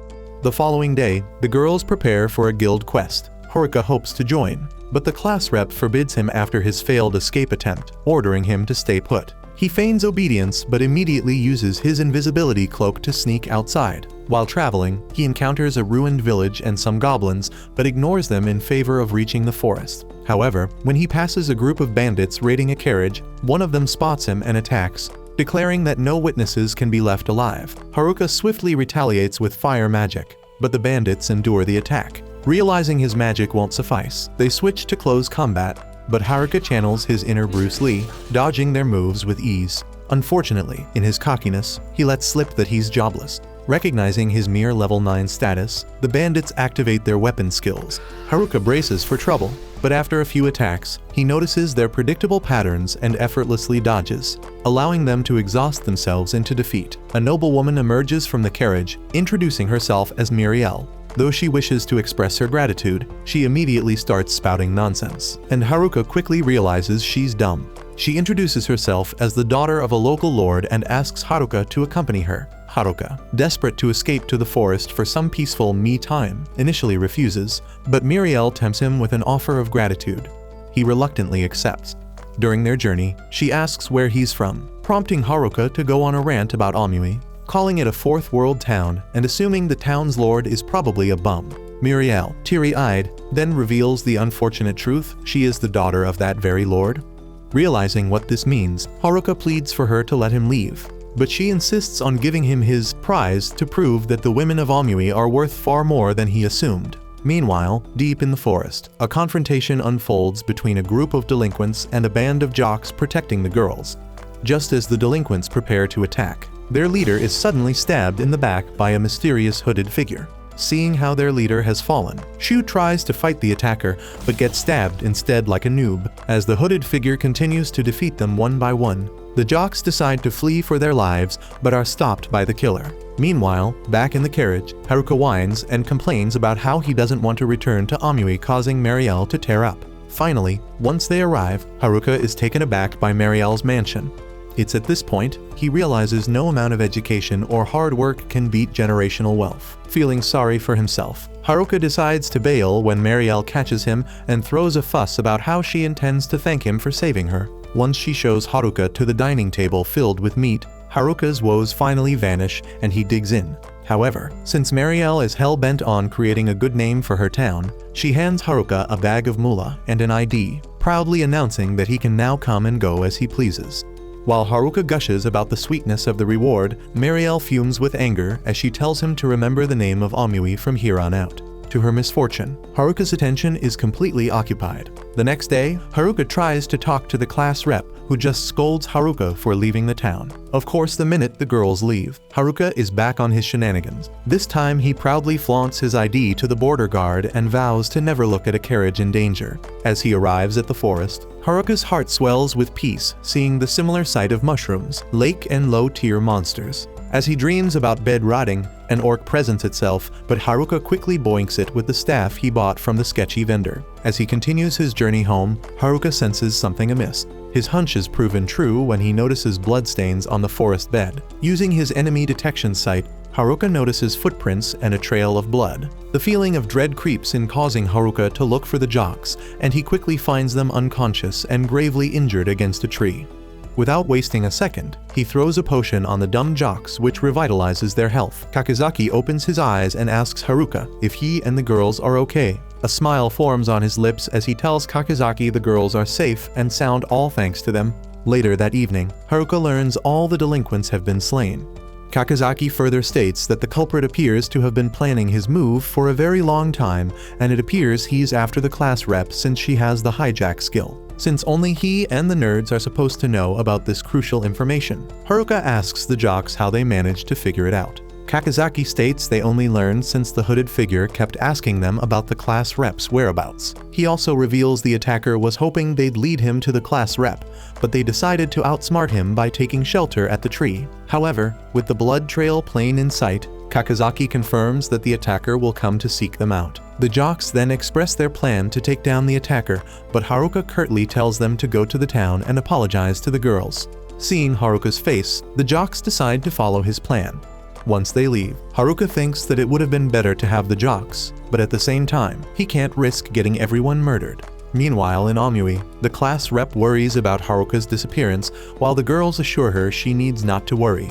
The following day, the girls prepare for a guild quest. Haruka hopes to join, but the class rep forbids him after his failed escape attempt, ordering him to stay put. He feigns obedience but immediately uses his invisibility cloak to sneak outside. While traveling, he encounters a ruined village and some goblins, but ignores them in favor of reaching the forest. However, when he passes a group of bandits raiding a carriage, one of them spots him and attacks, declaring that no witnesses can be left alive. Haruka swiftly retaliates with fire magic, but the bandits endure the attack. Realizing his magic won't suffice, they switch to close combat, but Haruka channels his inner Bruce Lee, dodging their moves with ease. Unfortunately, in his cockiness, he lets slip that he's jobless. Recognizing his mere level 9 status, the bandits activate their weapon skills. Haruka braces for trouble, but after a few attacks, he notices their predictable patterns and effortlessly dodges, allowing them to exhaust themselves into defeat. A noblewoman emerges from the carriage, introducing herself as Muriel. Though she wishes to express her gratitude, she immediately starts spouting nonsense, and Haruka quickly realizes she's dumb. She introduces herself as the daughter of a local lord and asks Haruka to accompany her. Haruka, desperate to escape to the forest for some peaceful me time, initially refuses, but Muriel tempts him with an offer of gratitude. He reluctantly accepts. During their journey, she asks where he's from, prompting Haruka to go on a rant about Amui, calling it a fourth world town and assuming the town's lord is probably a bum. Muriel, teary-eyed, then reveals the unfortunate truth: she is the daughter of that very lord. Realizing what this means, Haruka pleads for her to let him leave, but she insists on giving him his prize to prove that the women of Amui are worth far more than he assumed. Meanwhile, deep in the forest, a confrontation unfolds between a group of delinquents and a band of jocks protecting the girls. Just as the delinquents prepare to attack, their leader is suddenly stabbed in the back by a mysterious hooded figure. Seeing how their leader has fallen, Shu tries to fight the attacker, but gets stabbed instead like a noob. As the hooded figure continues to defeat them one by one, The jocks decide to flee for their lives, but are stopped by the killer. Meanwhile, back in the carriage, Haruka whines and complains about how he doesn't want to return to Amui, causing Marielle to tear up. Finally, once they arrive, Haruka is taken aback by Marielle's mansion. It's at this point he realizes no amount of education or hard work can beat generational wealth. Feeling sorry for himself, Haruka decides to bail when Marielle catches him and throws a fuss about how she intends to thank him for saving her. Once she shows Haruka to the dining table filled with meat, Haruka's woes finally vanish and he digs in. However, since Marielle is hell-bent on creating a good name for her town, she hands Haruka a bag of moolah and an ID, proudly announcing that he can now come and go as he pleases. While Haruka gushes about the sweetness of the reward, Marielle fumes with anger as she tells him to remember the name of Amui from here on out. To her misfortune, Haruka's attention is completely occupied. The next day, Haruka tries to talk to the class rep, who just scolds Haruka for leaving the town. Of course, the minute the girls leave, Haruka is back on his shenanigans. This time he proudly flaunts his ID to the border guard and vows to never look at a carriage in danger. As he arrives at the forest, Haruka's heart swells with peace, seeing the similar sight of mushrooms, lake and low-tier monsters. As he dreams about bed rotting, an orc presents itself, but Haruka quickly boinks it with the staff he bought from the sketchy vendor. As he continues his journey home, Haruka senses something amiss. His hunch is proven true when he notices bloodstains on the forest bed. Using his enemy detection sight, Haruka notices footprints and a trail of blood. The feeling of dread creeps in, causing Haruka to look for the jocks, and he quickly finds them unconscious and gravely injured against a tree. Without wasting a second, he throws a potion on the dumb jocks, which revitalizes their health. Kakizaki opens his eyes and asks Haruka if he and the girls are okay. A smile forms on his lips as he tells Kakizaki the girls are safe and sound, all thanks to them. Later that evening, Haruka learns all the delinquents have been slain. Kakizaki further states that the culprit appears to have been planning his move for a very long time, and it appears he's after the class rep since she has the hijack skill, since only he and the nerds are supposed to know about this crucial information. Haruka asks the jocks how they managed to figure it out. Kakizaki states they only learned since the hooded figure kept asking them about the class rep's whereabouts. He also reveals the attacker was hoping they'd lead him to the class rep, but they decided to outsmart him by taking shelter at the tree. However, with the blood trail plain in sight, Kakizaki confirms that the attacker will come to seek them out. The jocks then express their plan to take down the attacker, but Haruka curtly tells them to go to the town and apologize to the girls. Seeing Haruka's face, the jocks decide to follow his plan. Once they leave, Haruka thinks that it would have been better to have the jocks, but at the same time, he can't risk getting everyone murdered. Meanwhile, in Amui, the class rep worries about Haruka's disappearance, while the girls assure her she needs not to worry.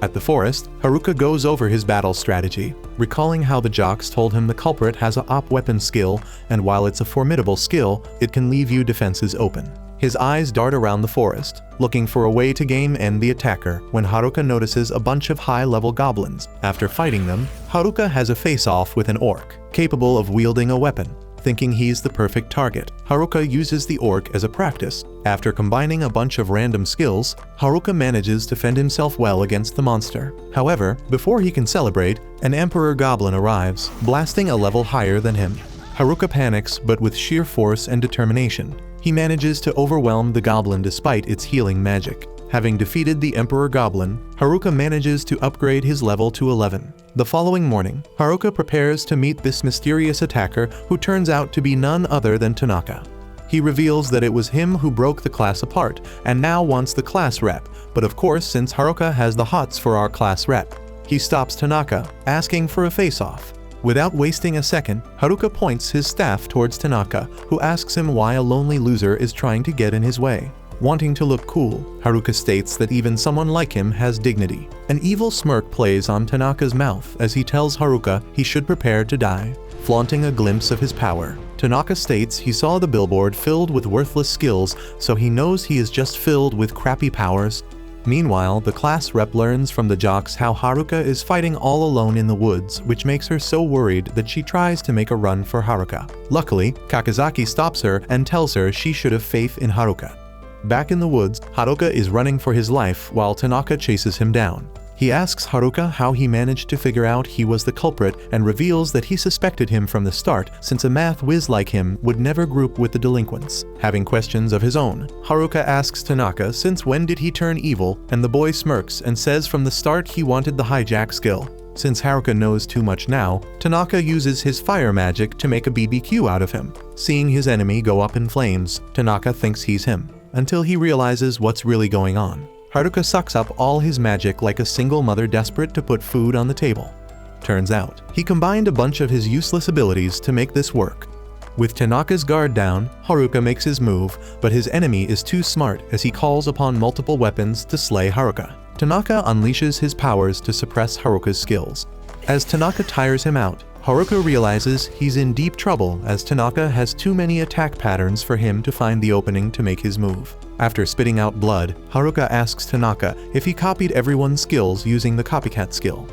At the forest, Haruka goes over his battle strategy, recalling how the jocks told him the culprit has a op weapon skill, and while it's a formidable skill, it can leave you defenses open. His eyes dart around the forest, looking for a way to game end the attacker, when Haruka notices a bunch of high-level goblins. After fighting them, Haruka has a face-off with an orc, capable of wielding a weapon. Thinking he's the perfect target, Haruka uses the orc as a practice. After combining a bunch of random skills, Haruka manages to fend himself well against the monster. However, before he can celebrate, an emperor goblin arrives, blasting a level higher than him. Haruka panics, but with sheer force and determination, he manages to overwhelm the goblin despite its healing magic. Having defeated the Emperor Goblin, Haruka manages to upgrade his level to 11. The following morning, Haruka prepares to meet this mysterious attacker who turns out to be none other than Tanaka. He reveals that it was him who broke the class apart and now wants the class rep, but of course, since Haruka has the hots for our class rep, he stops Tanaka, asking for a face-off. Without wasting a second, Haruka points his staff towards Tanaka, who asks him why a lonely loser is trying to get in his way. Wanting to look cool, Haruka states that even someone like him has dignity. An evil smirk plays on Tanaka's mouth as he tells Haruka he should prepare to die, flaunting a glimpse of his power. Tanaka states he saw the billboard filled with worthless skills, so he knows he is just filled with crappy powers. Meanwhile, the class rep learns from the jocks how Haruka is fighting all alone in the woods, which makes her so worried that she tries to make a run for Haruka. Luckily, Kakizaki stops her and tells her she should have faith in Haruka. Back in the woods, Haruka is running for his life while Tanaka chases him down. He He asks Haruka how he managed to figure out he was the culprit and reveals that he suspected him from the start since a math whiz like him would never group with the delinquents. Having questions of his own, Haruka asks Tanaka since when did he turn evil, and the boy smirks and says from the start he wanted the hijack skill. Since Haruka knows too much now, Tanaka uses his fire magic to make a BBQ out of him. Seeing his enemy go up in flames, Tanaka thinks he's him, until he realizes what's really going on. Haruka sucks up all his magic like a single mother desperate to put food on the table. Turns out, he combined a bunch of his useless abilities to make this work. With Tanaka's guard down, Haruka makes his move, but his enemy is too smart as he calls upon multiple weapons to slay Haruka. Tanaka unleashes his powers to suppress Haruka's skills. As Tanaka tires him out, Haruka realizes he's in deep trouble as Tanaka has too many attack patterns for him to find the opening to make his move. After spitting out blood, Haruka asks Tanaka if he copied everyone's skills using the copycat skill.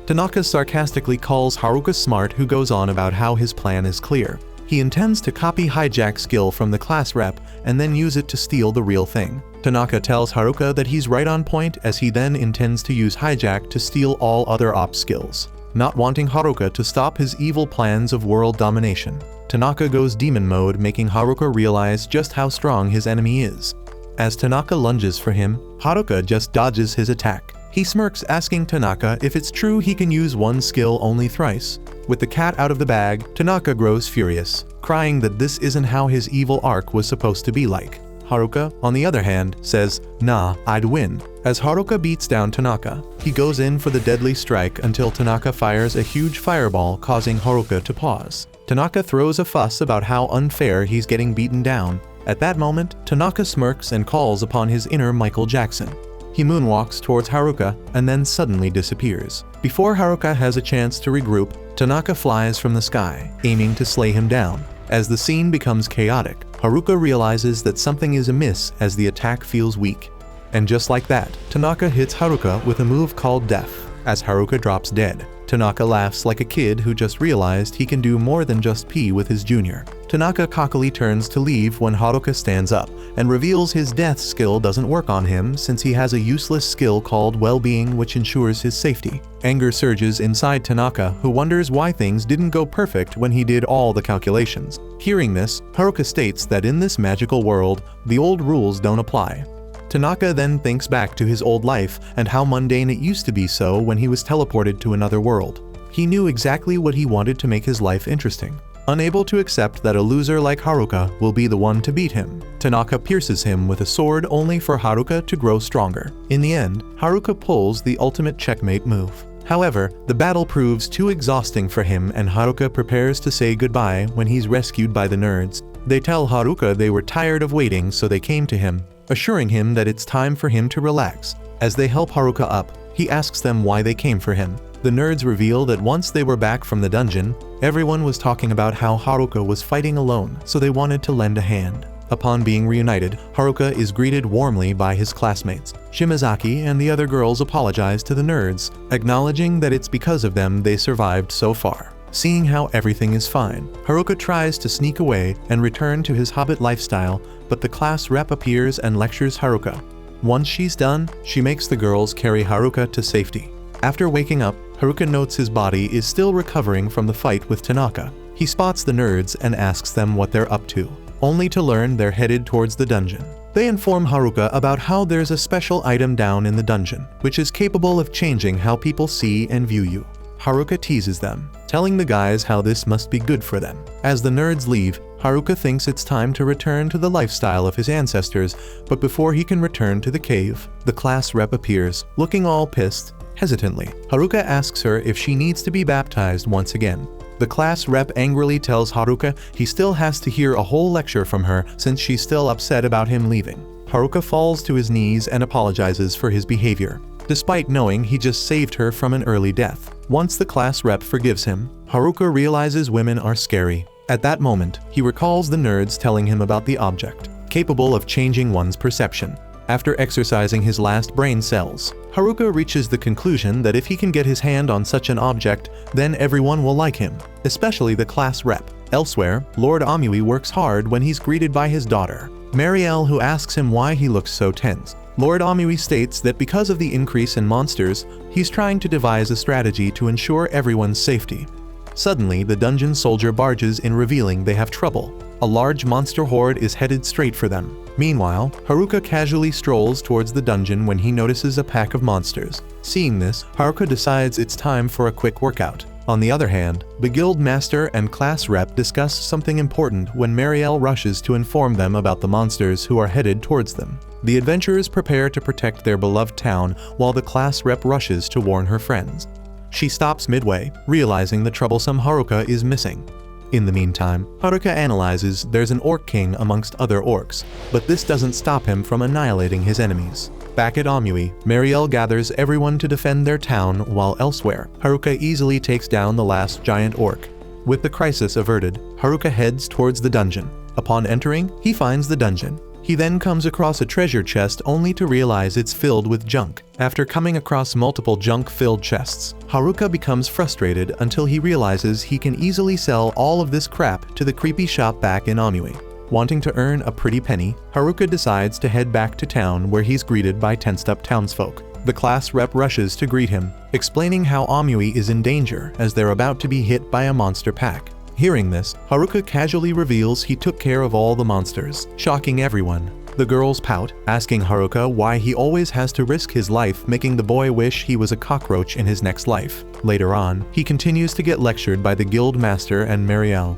Tanaka sarcastically calls Haruka smart, who goes on about how his plan is clear. He intends to copy hijack skill from the class rep and then use it to steal the real thing. Tanaka tells Haruka that he's right on point as he then intends to use hijack to steal all other ops skills, not wanting Haruka to stop his evil plans of world domination. Tanaka goes demon mode, making Haruka realize just how strong his enemy is. As Tanaka lunges for him, Haruka just dodges his attack. He smirks, asking Tanaka if it's true he can use one skill only thrice. With the cat out of the bag, Tanaka grows furious, crying that this isn't how his evil arc was supposed to be like. Haruka, on the other hand, says, "Nah, I'd win." As Haruka beats down Tanaka, he goes in for the deadly strike until Tanaka fires a huge fireball, causing Haruka to pause. Tanaka throws a fuss about how unfair he's getting beaten down. At that moment, Tanaka smirks and calls upon his inner Michael Jackson. He moonwalks towards Haruka and then suddenly disappears. Before Haruka has a chance to regroup, Tanaka flies from the sky, aiming to slay him down. As the scene becomes chaotic, Haruka realizes that something is amiss as the attack feels weak. And just like that, Tanaka hits Haruka with a move called Death. As Haruka drops dead, Tanaka laughs like a kid who just realized he can do more than just pee with his junior. Tanaka cockily turns to leave when Haruka stands up and reveals his death skill doesn't work on him since he has a useless skill called well-being which ensures his safety. Anger surges inside Tanaka, who wonders why things didn't go perfect when he did all the calculations. Hearing this, Haruka states that in this magical world, the old rules don't apply. Tanaka then thinks back to his old life and how mundane it used to be so when he was teleported to another world. He knew exactly what he wanted to make his life interesting. Unable to accept that a loser like Haruka will be the one to beat him, Tanaka pierces him with a sword only for Haruka to grow stronger. In the end, Haruka pulls the ultimate checkmate move. However, the battle proves too exhausting for him and Haruka prepares to say goodbye when he's rescued by the nerds. They tell Haruka they were tired of waiting, so they came to him, assuring him that it's time for him to relax. As they help Haruka up, he asks them why they came for him. The nerds reveal that once they were back from the dungeon, everyone was talking about how Haruka was fighting alone, so they wanted to lend a hand. Upon being reunited, Haruka is greeted warmly by his classmates. Shimazaki and the other girls apologize to the nerds, acknowledging that it's because of them they survived so far. Seeing how everything is fine, Haruka tries to sneak away and return to his hobbit lifestyle, but the class rep appears and lectures Haruka. Once she's done, she makes the girls carry Haruka to safety. After waking up, Haruka notes his body is still recovering from the fight with Tanaka. He spots the nerds and asks them what they're up to, only to learn they're headed towards the dungeon. They inform Haruka about how there's a special item down in the dungeon, which is capable of changing how people see and view you. Haruka teases them, telling the guys how this must be good for them. As the nerds leave, Haruka thinks it's time to return to the lifestyle of his ancestors, but before he can return to the cave, the class rep appears, looking all pissed. Hesitantly, Haruka asks her if she needs to be baptized once again. The class rep angrily tells Haruka he still has to hear a whole lecture from her since she's still upset about him leaving. Haruka falls to his knees and apologizes for his behavior, despite knowing he just saved her from an early death. Once the class rep forgives him, Haruka realizes women are scary. At that moment, he recalls the nerds telling him about the object, capable of changing one's perception. After exercising his last brain cells, Haruka reaches the conclusion that if he can get his hand on such an object, then everyone will like him, especially the class rep. Elsewhere, Lord Amui works hard when he's greeted by his daughter, Marielle, who asks him why he looks so tense. Lord Amui states that because of the increase in monsters, he's trying to devise a strategy to ensure everyone's safety. Suddenly, the dungeon soldier barges in, revealing they have trouble. A large monster horde is headed straight for them. Meanwhile, Haruka casually strolls towards the dungeon when he notices a pack of monsters. Seeing this, Haruka decides it's time for a quick workout. On the other hand, the guild master and class rep discuss something important when Marielle rushes to inform them about the monsters who are headed towards them. The adventurers prepare to protect their beloved town while the class rep rushes to warn her friends. She stops midway, realizing the troublesome Haruka is missing. In the meantime, Haruka analyzes there's an orc king amongst other orcs, but this doesn't stop him from annihilating his enemies. Back at Amui, Marielle gathers everyone to defend their town, while elsewhere, Haruka easily takes down the last giant orc. With the crisis averted, Haruka heads towards the dungeon. Upon entering, he finds the dungeon. He then comes across a treasure chest only to realize it's filled with junk. After coming across multiple junk-filled chests, Haruka becomes frustrated until he realizes he can easily sell all of this crap to the creepy shop back in Amui. Wanting to earn a pretty penny, Haruka decides to head back to town where he's greeted by tensed-up townsfolk. The class rep rushes to greet him, explaining how Amui is in danger as they're about to be hit by a monster pack. Hearing this, Haruka casually reveals he took care of all the monsters, shocking everyone. The girls pout, asking Haruka why he always has to risk his life, making the boy wish he was a cockroach in his next life. Later on, he continues to get lectured by the guild master and Marielle.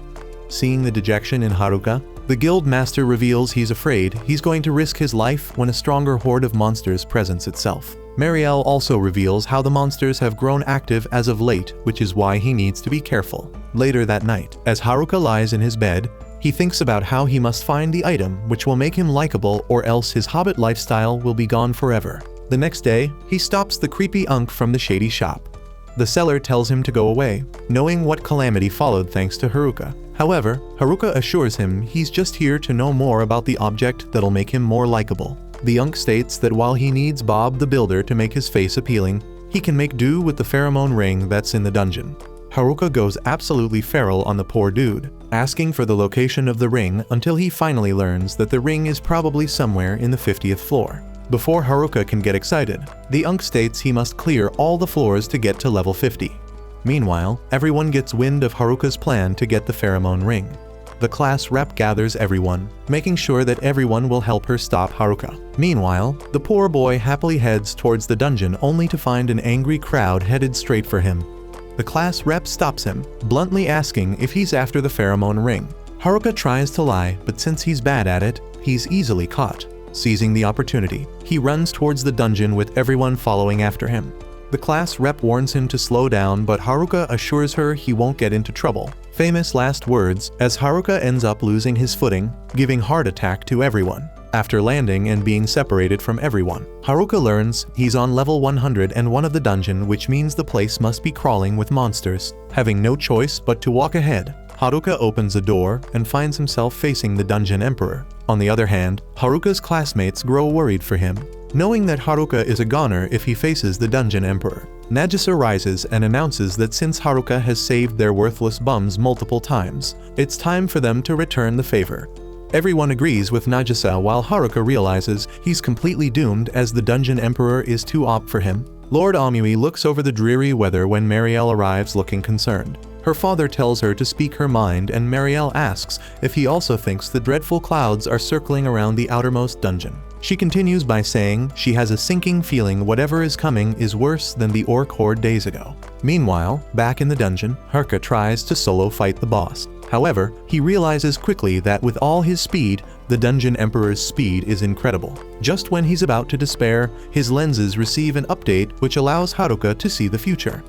Seeing the dejection in Haruka, the guild master reveals he's afraid he's going to risk his life when a stronger horde of monsters presents itself. Marielle also reveals how the monsters have grown active as of late, which is why he needs to be careful. Later that night, as Haruka lies in his bed, he thinks about how he must find the item which will make him likable, or else his hobbit lifestyle will be gone forever. The next day, he stops the creepy unk from the shady shop. The seller tells him to go away, knowing what calamity followed thanks to Haruka. However, Haruka assures him he's just here to know more about the object that'll make him more likable. The unk states that while he needs Bob the Builder to make his face appealing, he can make do with the pheromone ring that's in the dungeon. Haruka goes absolutely feral on the poor dude, asking for the location of the ring until he finally learns that the ring is probably somewhere in the 50th floor. Before Haruka can get excited, the unk states he must clear all the floors to get to level 50. Meanwhile, everyone gets wind of Haruka's plan to get the pheromone ring. The class rep gathers everyone, making sure that everyone will help her stop Haruka. Meanwhile, the poor boy happily heads towards the dungeon only to find an angry crowd headed straight for him. The class rep stops him, bluntly asking if he's after the pheromone ring. Haruka tries to lie, but since he's bad at it, he's easily caught. Seizing the opportunity, he runs towards the dungeon with everyone following after him. The class rep warns him to slow down, but Haruka assures her he won't get into trouble. Famous last words, as Haruka ends up losing his footing, giving heart attack to everyone. After landing and being separated from everyone, Haruka learns he's on level 101 of the dungeon, which means the place must be crawling with monsters. Having no choice but to walk ahead, Haruka opens a door and finds himself facing the dungeon emperor. On the other hand, Haruka's classmates grow worried for him, knowing that Haruka is a goner if he faces the dungeon emperor. Nagisa rises and announces that since Haruka has saved their worthless bums multiple times, it's time for them to return the favor. Everyone agrees with Nagisa while Haruka realizes he's completely doomed as the dungeon emperor is too OP for him. Lord Amui looks over the dreary weather when Marielle arrives looking concerned. Her father tells her to speak her mind, and Marielle asks if he also thinks the dreadful clouds are circling around the outermost dungeon. She continues by saying she has a sinking feeling whatever is coming is worse than the orc horde days ago. Meanwhile, back in the dungeon, Haruka tries to solo fight the boss. However, he realizes quickly that with all his speed, the dungeon emperor's speed is incredible. Just when he's about to despair, his lenses receive an update which allows Haruka to see the future.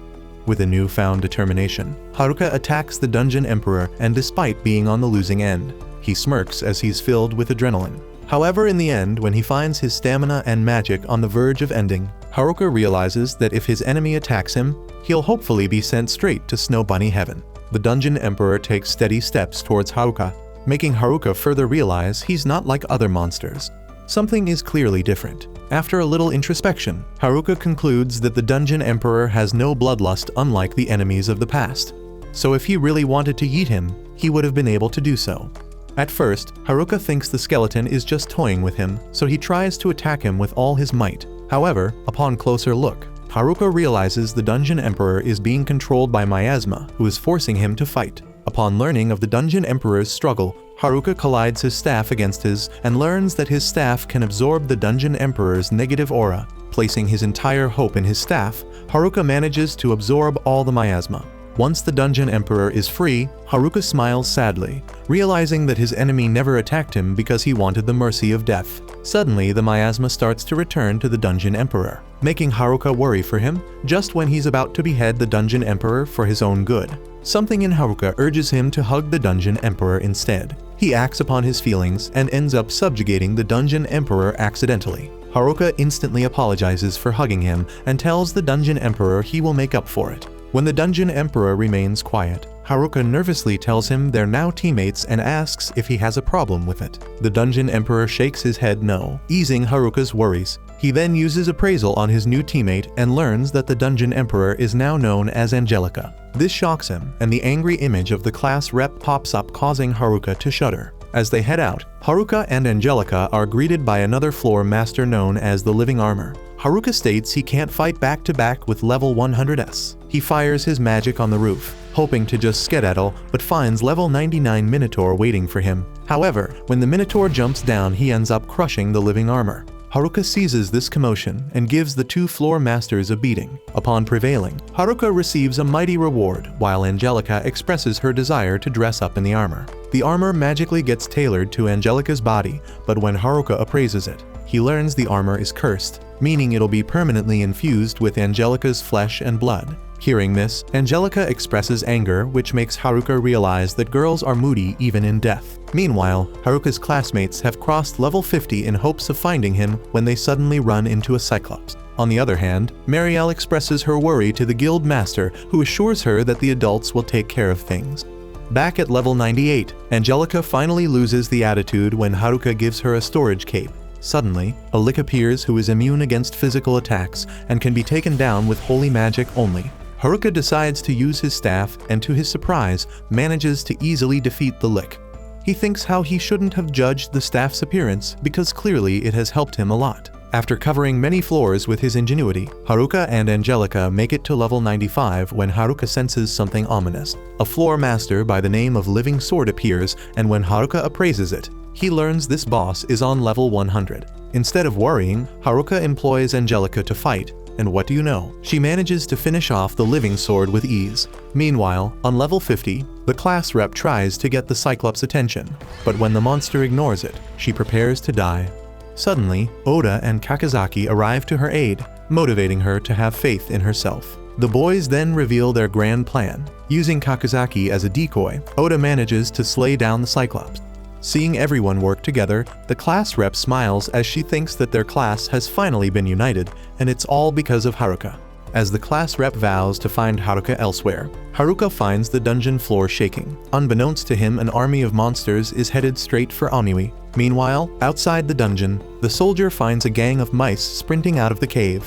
With a newfound determination, Haruka attacks the dungeon emperor, and despite being on the losing end, he smirks as he's filled with adrenaline. However, in the end, when he finds his stamina and magic on the verge of ending, Haruka realizes that if his enemy attacks him, he'll hopefully be sent straight to Snow Bunny Heaven. The dungeon emperor takes steady steps towards Haruka, making Haruka further realize he's not like other monsters. Something is clearly different. After a little introspection, Haruka concludes that the dungeon emperor has no bloodlust unlike the enemies of the past. So if he really wanted to eat him, he would have been able to do so. At first, Haruka thinks the skeleton is just toying with him, so he tries to attack him with all his might. However, upon closer look, Haruka realizes the Dungeon Emperor is being controlled by miasma, who is forcing him to fight. Upon learning of the Dungeon Emperor's struggle, Haruka collides his staff against his and learns that his staff can absorb the Dungeon Emperor's negative aura. Placing his entire hope in his staff, Haruka manages to absorb all the miasma. Once the Dungeon Emperor is free, Haruka smiles sadly, realizing that his enemy never attacked him because he wanted the mercy of death. Suddenly, the miasma starts to return to the Dungeon Emperor, making Haruka worry for him just when he's about to behead the Dungeon Emperor for his own good. Something in Haruka urges him to hug the Dungeon Emperor instead. He acts upon his feelings and ends up subjugating the Dungeon Emperor accidentally. Haruka instantly apologizes for hugging him and tells the Dungeon Emperor he will make up for it. When the Dungeon Emperor remains quiet, Haruka nervously tells him they're now teammates and asks if he has a problem with it. The Dungeon Emperor shakes his head no, easing Haruka's worries. He then uses appraisal on his new teammate and learns that the Dungeon Emperor is now known as Angelica. This shocks him, and the angry image of the class rep pops up, causing Haruka to shudder. As they head out, Haruka and Angelica are greeted by another floor master known as the Living Armor. Haruka states he can't fight back-to-back with level 100s. He fires his magic on the roof, hoping to just skedaddle, but finds level 99 Minotaur waiting for him. However, when the Minotaur jumps down, he ends up crushing the Living Armor. Haruka seizes this commotion and gives the two floor masters a beating. Upon prevailing, Haruka receives a mighty reward, while Angelica expresses her desire to dress up in the armor. The armor magically gets tailored to Angelica's body, but when Haruka appraises it, he learns the armor is cursed, meaning it'll be permanently infused with Angelica's flesh and blood. Hearing this, Angelica expresses anger, which makes Haruka realize that girls are moody even in death. Meanwhile, Haruka's classmates have crossed level 50 in hopes of finding him when they suddenly run into a Cyclops. On the other hand, Marielle expresses her worry to the guild master, who assures her that the adults will take care of things. Back at level 98, Angelica finally loses the attitude when Haruka gives her a storage cape. Suddenly, a Lick appears who is immune against physical attacks and can be taken down with holy magic only. Haruka decides to use his staff and, to his surprise, manages to easily defeat the Lick. He thinks how he shouldn't have judged the staff's appearance because clearly it has helped him a lot. After covering many floors with his ingenuity, Haruka and Angelica make it to level 95 when Haruka senses something ominous. A floor master by the name of Living Sword appears, and when Haruka appraises it, he learns this boss is on level 100. Instead of worrying, Haruka employs Angelica to fight, and what do you know? She manages to finish off the Living Sword with ease. Meanwhile, on level 50, the class rep tries to get the Cyclops' attention, but when the monster ignores it, she prepares to die. Suddenly, Oda and Kakizaki arrive to her aid, motivating her to have faith in herself. The boys then reveal their grand plan. Using Kakizaki as a decoy, Oda manages to slay down the Cyclops. Seeing everyone work together, the class rep smiles as she thinks that their class has finally been united, and it's all because of Haruka. As the class rep vows to find Haruka elsewhere, Haruka finds the dungeon floor shaking. Unbeknownst to him, an army of monsters is headed straight for Amui. Meanwhile, outside the dungeon, the soldier finds a gang of mice sprinting out of the cave.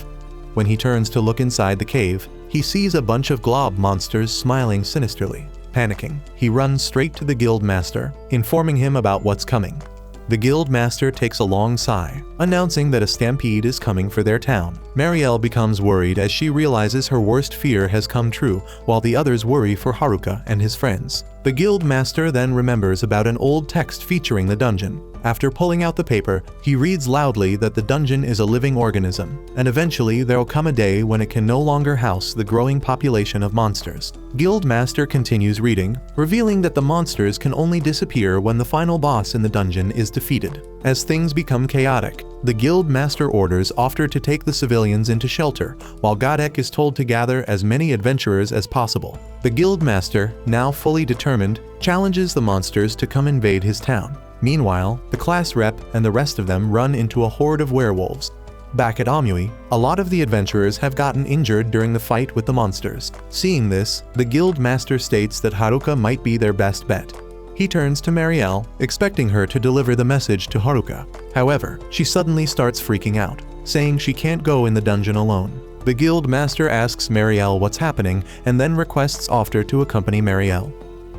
When he turns to look inside the cave, he sees a bunch of glob monsters smiling sinisterly. Panicking, he runs straight to the guild master, informing him about what's coming. The guild master takes a long sigh, announcing that a stampede is coming for their town. Marielle becomes worried as she realizes her worst fear has come true, while the others worry for Haruka and his friends. The guild master then remembers about an old text featuring the dungeon. After pulling out the paper, he reads loudly that the dungeon is a living organism, and eventually there'll come a day when it can no longer house the growing population of monsters. Guild Master continues reading, revealing that the monsters can only disappear when the final boss in the dungeon is defeated. As things become chaotic, the Guild Master orders Ofter to take the civilians into shelter, while Godek is told to gather as many adventurers as possible. The Guild Master, now fully determined, challenges the monsters to come invade his town. Meanwhile, the class rep and the rest of them run into a horde of werewolves. Back at Amui, a lot of the adventurers have gotten injured during the fight with the monsters. Seeing this, the guild master states that Haruka might be their best bet. He turns to Marielle, expecting her to deliver the message to Haruka. However, she suddenly starts freaking out, saying she can't go in the dungeon alone. The guild master asks Marielle what's happening and then requests Ofter to accompany Marielle.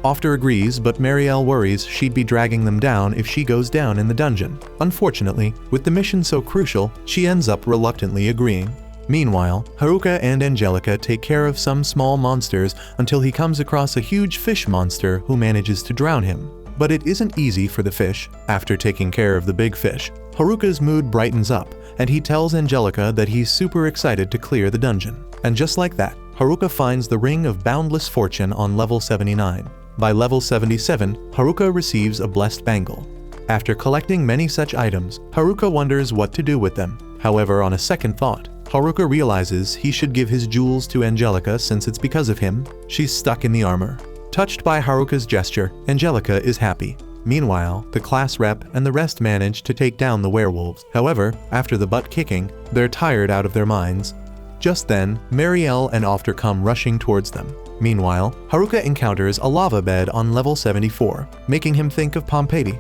After agrees, but Marielle worries she'd be dragging them down if she goes down in the dungeon. Unfortunately, with the mission so crucial, she ends up reluctantly agreeing. Meanwhile, Haruka and Angelica take care of some small monsters until he comes across a huge fish monster who manages to drown him. But it isn't easy for the fish. After taking care of the big fish, Haruka's mood brightens up, and he tells Angelica that he's super excited to clear the dungeon. And just like that, Haruka finds the Ring of Boundless Fortune on level 79. By level 77, Haruka receives a blessed bangle. After collecting many such items, Haruka wonders what to do with them. However, on a second thought, Haruka realizes he should give his jewels to Angelica since it's because of him she's stuck in the armor. Touched by Haruka's gesture, Angelica is happy. Meanwhile, the class rep and the rest manage to take down the werewolves. However, after the butt kicking, they're tired out of their minds. Just then, Marielle and After come rushing towards them. Meanwhile, Haruka encounters a lava bed on level 74, making him think of Pompeii.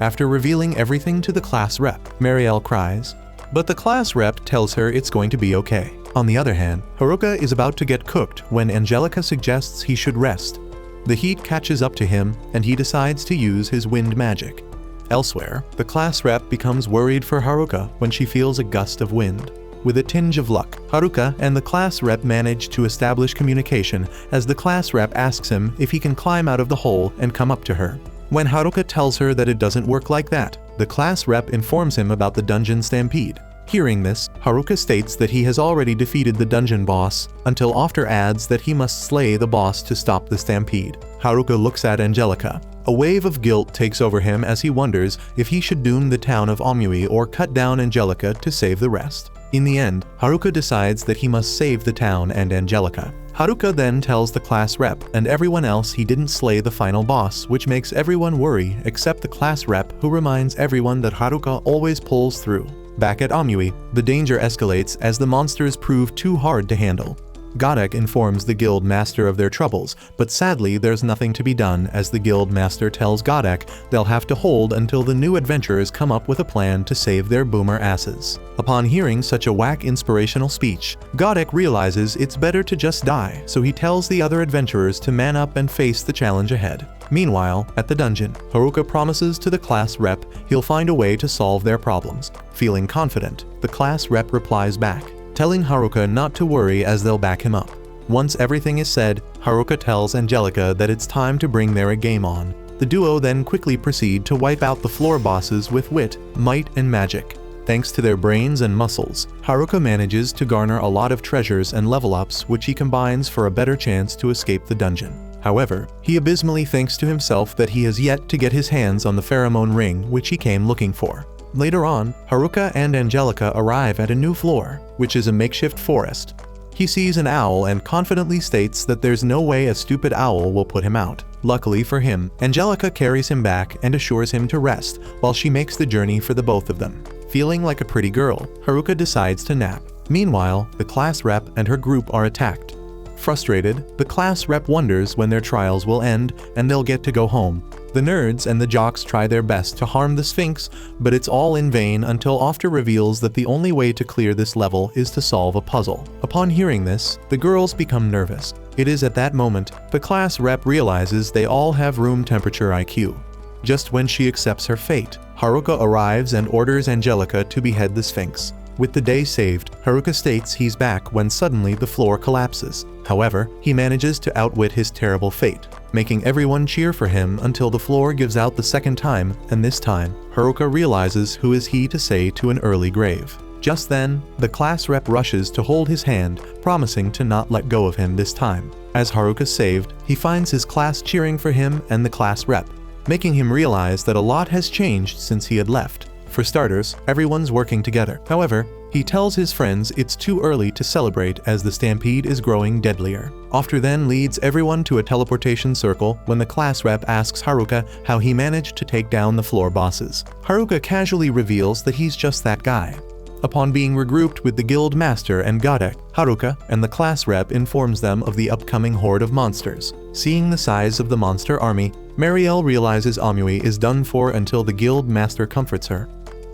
After revealing everything to the class rep, Marielle cries, but the class rep tells her it's going to be okay. On the other hand, Haruka is about to get cooked when Angelica suggests he should rest. The heat catches up to him, and he decides to use his wind magic. Elsewhere, the class rep becomes worried for Haruka when she feels a gust of wind. With a tinge of luck, Haruka and the class rep manage to establish communication as the class rep asks him if he can climb out of the hole and come up to her. When Haruka tells her that it doesn't work like that, the class rep informs him about the dungeon stampede. Hearing this, Haruka states that he has already defeated the dungeon boss, until After adds that he must slay the boss to stop the stampede. Haruka looks at Angelica. A wave of guilt takes over him as he wonders if he should doom the town of Amui or cut down Angelica to save the rest. In the end, Haruka decides that he must save the town and Angelica. Haruka then tells the class rep and everyone else he didn't slay the final boss, which makes everyone worry except the class rep, who reminds everyone that Haruka always pulls through. Back at Amui, the danger escalates as the monsters prove too hard to handle. Godek informs the guild master of their troubles, but sadly there's nothing to be done as the guild master tells Godek they'll have to hold until the new adventurers come up with a plan to save their boomer asses. Upon hearing such a whack inspirational speech, Godek realizes it's better to just die, so he tells the other adventurers to man up and face the challenge ahead. Meanwhile, at the dungeon, Haruka promises to the class rep he'll find a way to solve their problems. Feeling confident, the class rep replies back, telling Haruka not to worry as they'll back him up. Once everything is said, Haruka tells Angelica that it's time to bring their game on. The duo then quickly proceed to wipe out the floor bosses with wit, might, and magic. Thanks to their brains and muscles, Haruka manages to garner a lot of treasures and level ups which he combines for a better chance to escape the dungeon. However, he abysmally thinks to himself that he has yet to get his hands on the pheromone ring which he came looking for. Later on, Haruka and Angelica arrive at a new floor, which is a makeshift forest. He sees an owl and confidently states that there's no way a stupid owl will put him out. Luckily for him, Angelica carries him back and assures him to rest while she makes the journey for the both of them. Feeling like a pretty girl, Haruka decides to nap. Meanwhile, the class rep and her group are attacked. Frustrated, the class rep wonders when their trials will end and they'll get to go home. The nerds and the jocks try their best to harm the Sphinx, but it's all in vain until After reveals that the only way to clear this level is to solve a puzzle. Upon hearing this, the girls become nervous. It is at that moment the class rep realizes they all have room temperature IQ. Just when she accepts her fate, Haruka arrives and orders Angelica to behead the Sphinx. With the day saved, Haruka states he's back when suddenly the floor collapses. However, he manages to outwit his terrible fate, making everyone cheer for him until the floor gives out the second time, and this time, Haruka realizes who is he to say to an early grave. Just then, the class rep rushes to hold his hand, promising to not let go of him this time. As Haruka's saved, he finds his class cheering for him and the class rep, making him realize that a lot has changed since he had left. For starters, everyone's working together. However, he tells his friends it's too early to celebrate as the stampede is growing deadlier. After then leads everyone to a teleportation circle when the class rep asks Haruka how he managed to take down the floor bosses. Haruka casually reveals that he's just that guy. Upon being regrouped with the guild master and Godek, Haruka and the class rep informs them of the upcoming horde of monsters. Seeing the size of the monster army, Marielle realizes Amui is done for until the guild master comforts her.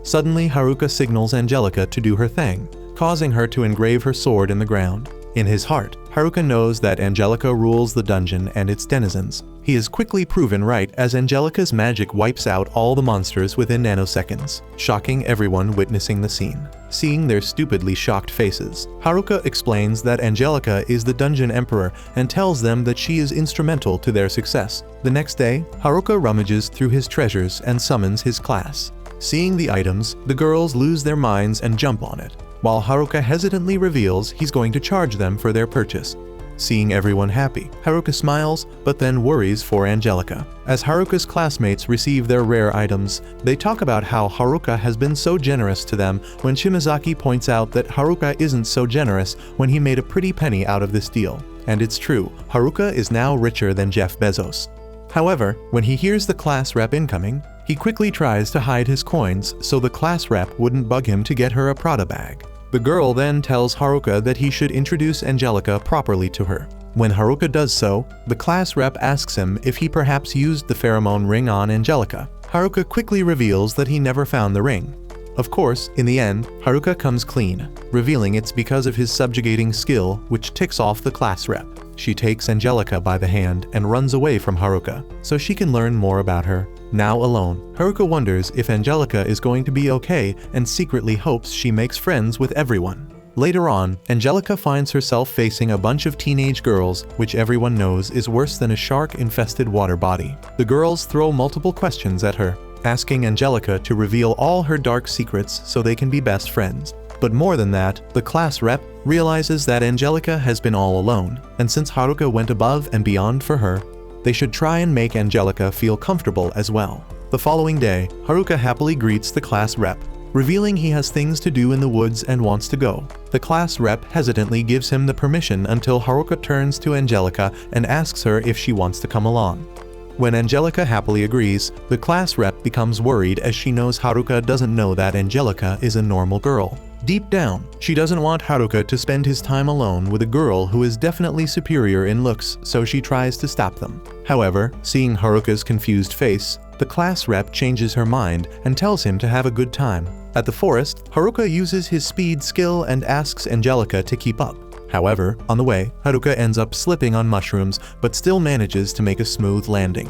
Suddenly, Haruka signals Angelica to do her thing, causing her to engrave her sword in the ground. In his heart, Haruka knows that Angelica rules the dungeon and its denizens. He is quickly proven right as Angelica's magic wipes out all the monsters within nanoseconds, shocking everyone witnessing the scene. Seeing their stupidly shocked faces, Haruka explains that Angelica is the dungeon emperor and tells them that she is instrumental to their success. The next day, Haruka rummages through his treasures and summons his class. Seeing the items, the girls lose their minds and jump on it, while Haruka hesitantly reveals he's going to charge them for their purchase. Seeing everyone happy, Haruka smiles, but then worries for Angelica. As Haruka's classmates receive their rare items, they talk about how Haruka has been so generous to them when Shimazaki points out that Haruka isn't so generous when he made a pretty penny out of this deal. And it's true, Haruka is now richer than Jeff Bezos. However, when he hears the class rep incoming, he quickly tries to hide his coins so the class rep wouldn't bug him to get her a Prada bag. The girl then tells Haruka that he should introduce Angelica properly to her. When Haruka does so, the class rep asks him if he perhaps used the pheromone ring on Angelica. Haruka quickly reveals that he never found the ring. Of course, in the end, Haruka comes clean, revealing it's because of his subjugating skill, which ticks off the class rep. She takes Angelica by the hand and runs away from Haruka, so she can learn more about her. Now alone, Haruka wonders if Angelica is going to be okay and secretly hopes she makes friends with everyone. Later on, Angelica finds herself facing a bunch of teenage girls, which everyone knows is worse than a shark-infested water body. The girls throw multiple questions at her, asking Angelica to reveal all her dark secrets so they can be best friends. But more than that, the class rep realizes that Angelica has been all alone, and since Haruka went above and beyond for her, they should try and make Angelica feel comfortable as well. The following day, Haruka happily greets the class rep, revealing he has things to do in the woods and wants to go. The class rep hesitantly gives him the permission until Haruka turns to Angelica and asks her if she wants to come along. When Angelica happily agrees, the class rep becomes worried as she knows Haruka doesn't know that Angelica is a normal girl. Deep down, she doesn't want Haruka to spend his time alone with a girl who is definitely superior in looks, so she tries to stop them. However, seeing Haruka's confused face, the class rep changes her mind and tells him to have a good time. At the forest, Haruka uses his speed skill and asks Angelica to keep up. However, on the way, Haruka ends up slipping on mushrooms but still manages to make a smooth landing.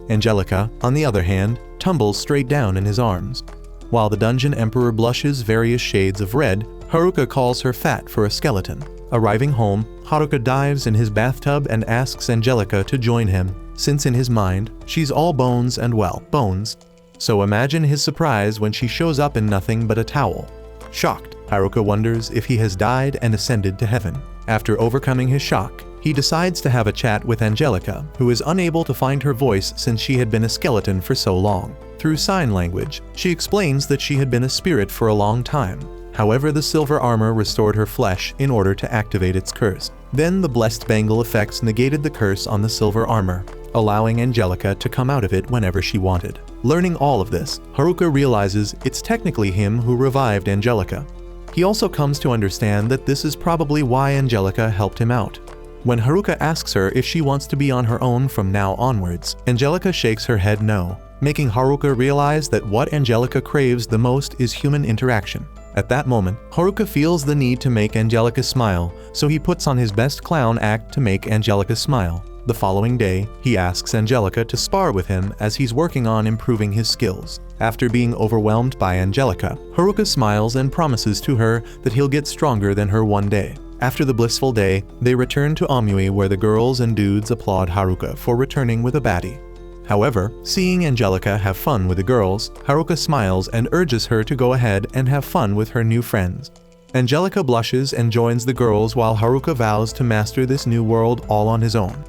Angelica, on the other hand, tumbles straight down in his arms. While the dungeon emperor blushes various shades of red, Haruka calls her fat for a skeleton. Arriving home, Haruka dives in his bathtub and asks Angelica to join him, since in his mind, she's all bones and well, bones. So imagine his surprise when she shows up in nothing but a towel. Shocked, Haruka wonders if he has died and ascended to heaven. After overcoming his shock, he decides to have a chat with Angelica, who is unable to find her voice since she had been a skeleton for so long. Through sign language, she explains that she had been a spirit for a long time. However, the silver armor restored her flesh in order to activate its curse. Then the blessed bangle effects negated the curse on the silver armor, allowing Angelica to come out of it whenever she wanted. Learning all of this, Haruka realizes it's technically him who revived Angelica. He also comes to understand that this is probably why Angelica helped him out. When Haruka asks her if she wants to be on her own from now onwards, Angelica shakes her head no, making Haruka realize that what Angelica craves the most is human interaction. At that moment, Haruka feels the need to make Angelica smile, so he puts on his best clown act to make Angelica smile. The following day, he asks Angelica to spar with him as he's working on improving his skills. After being overwhelmed by Angelica, Haruka smiles and promises to her that he'll get stronger than her one day. After the blissful day, they return to Amui where the girls and dudes applaud Haruka for returning with a baddie. However, seeing Angelica have fun with the girls, Haruka smiles and urges her to go ahead and have fun with her new friends. Angelica blushes and joins the girls while Haruka vows to master this new world all on his own.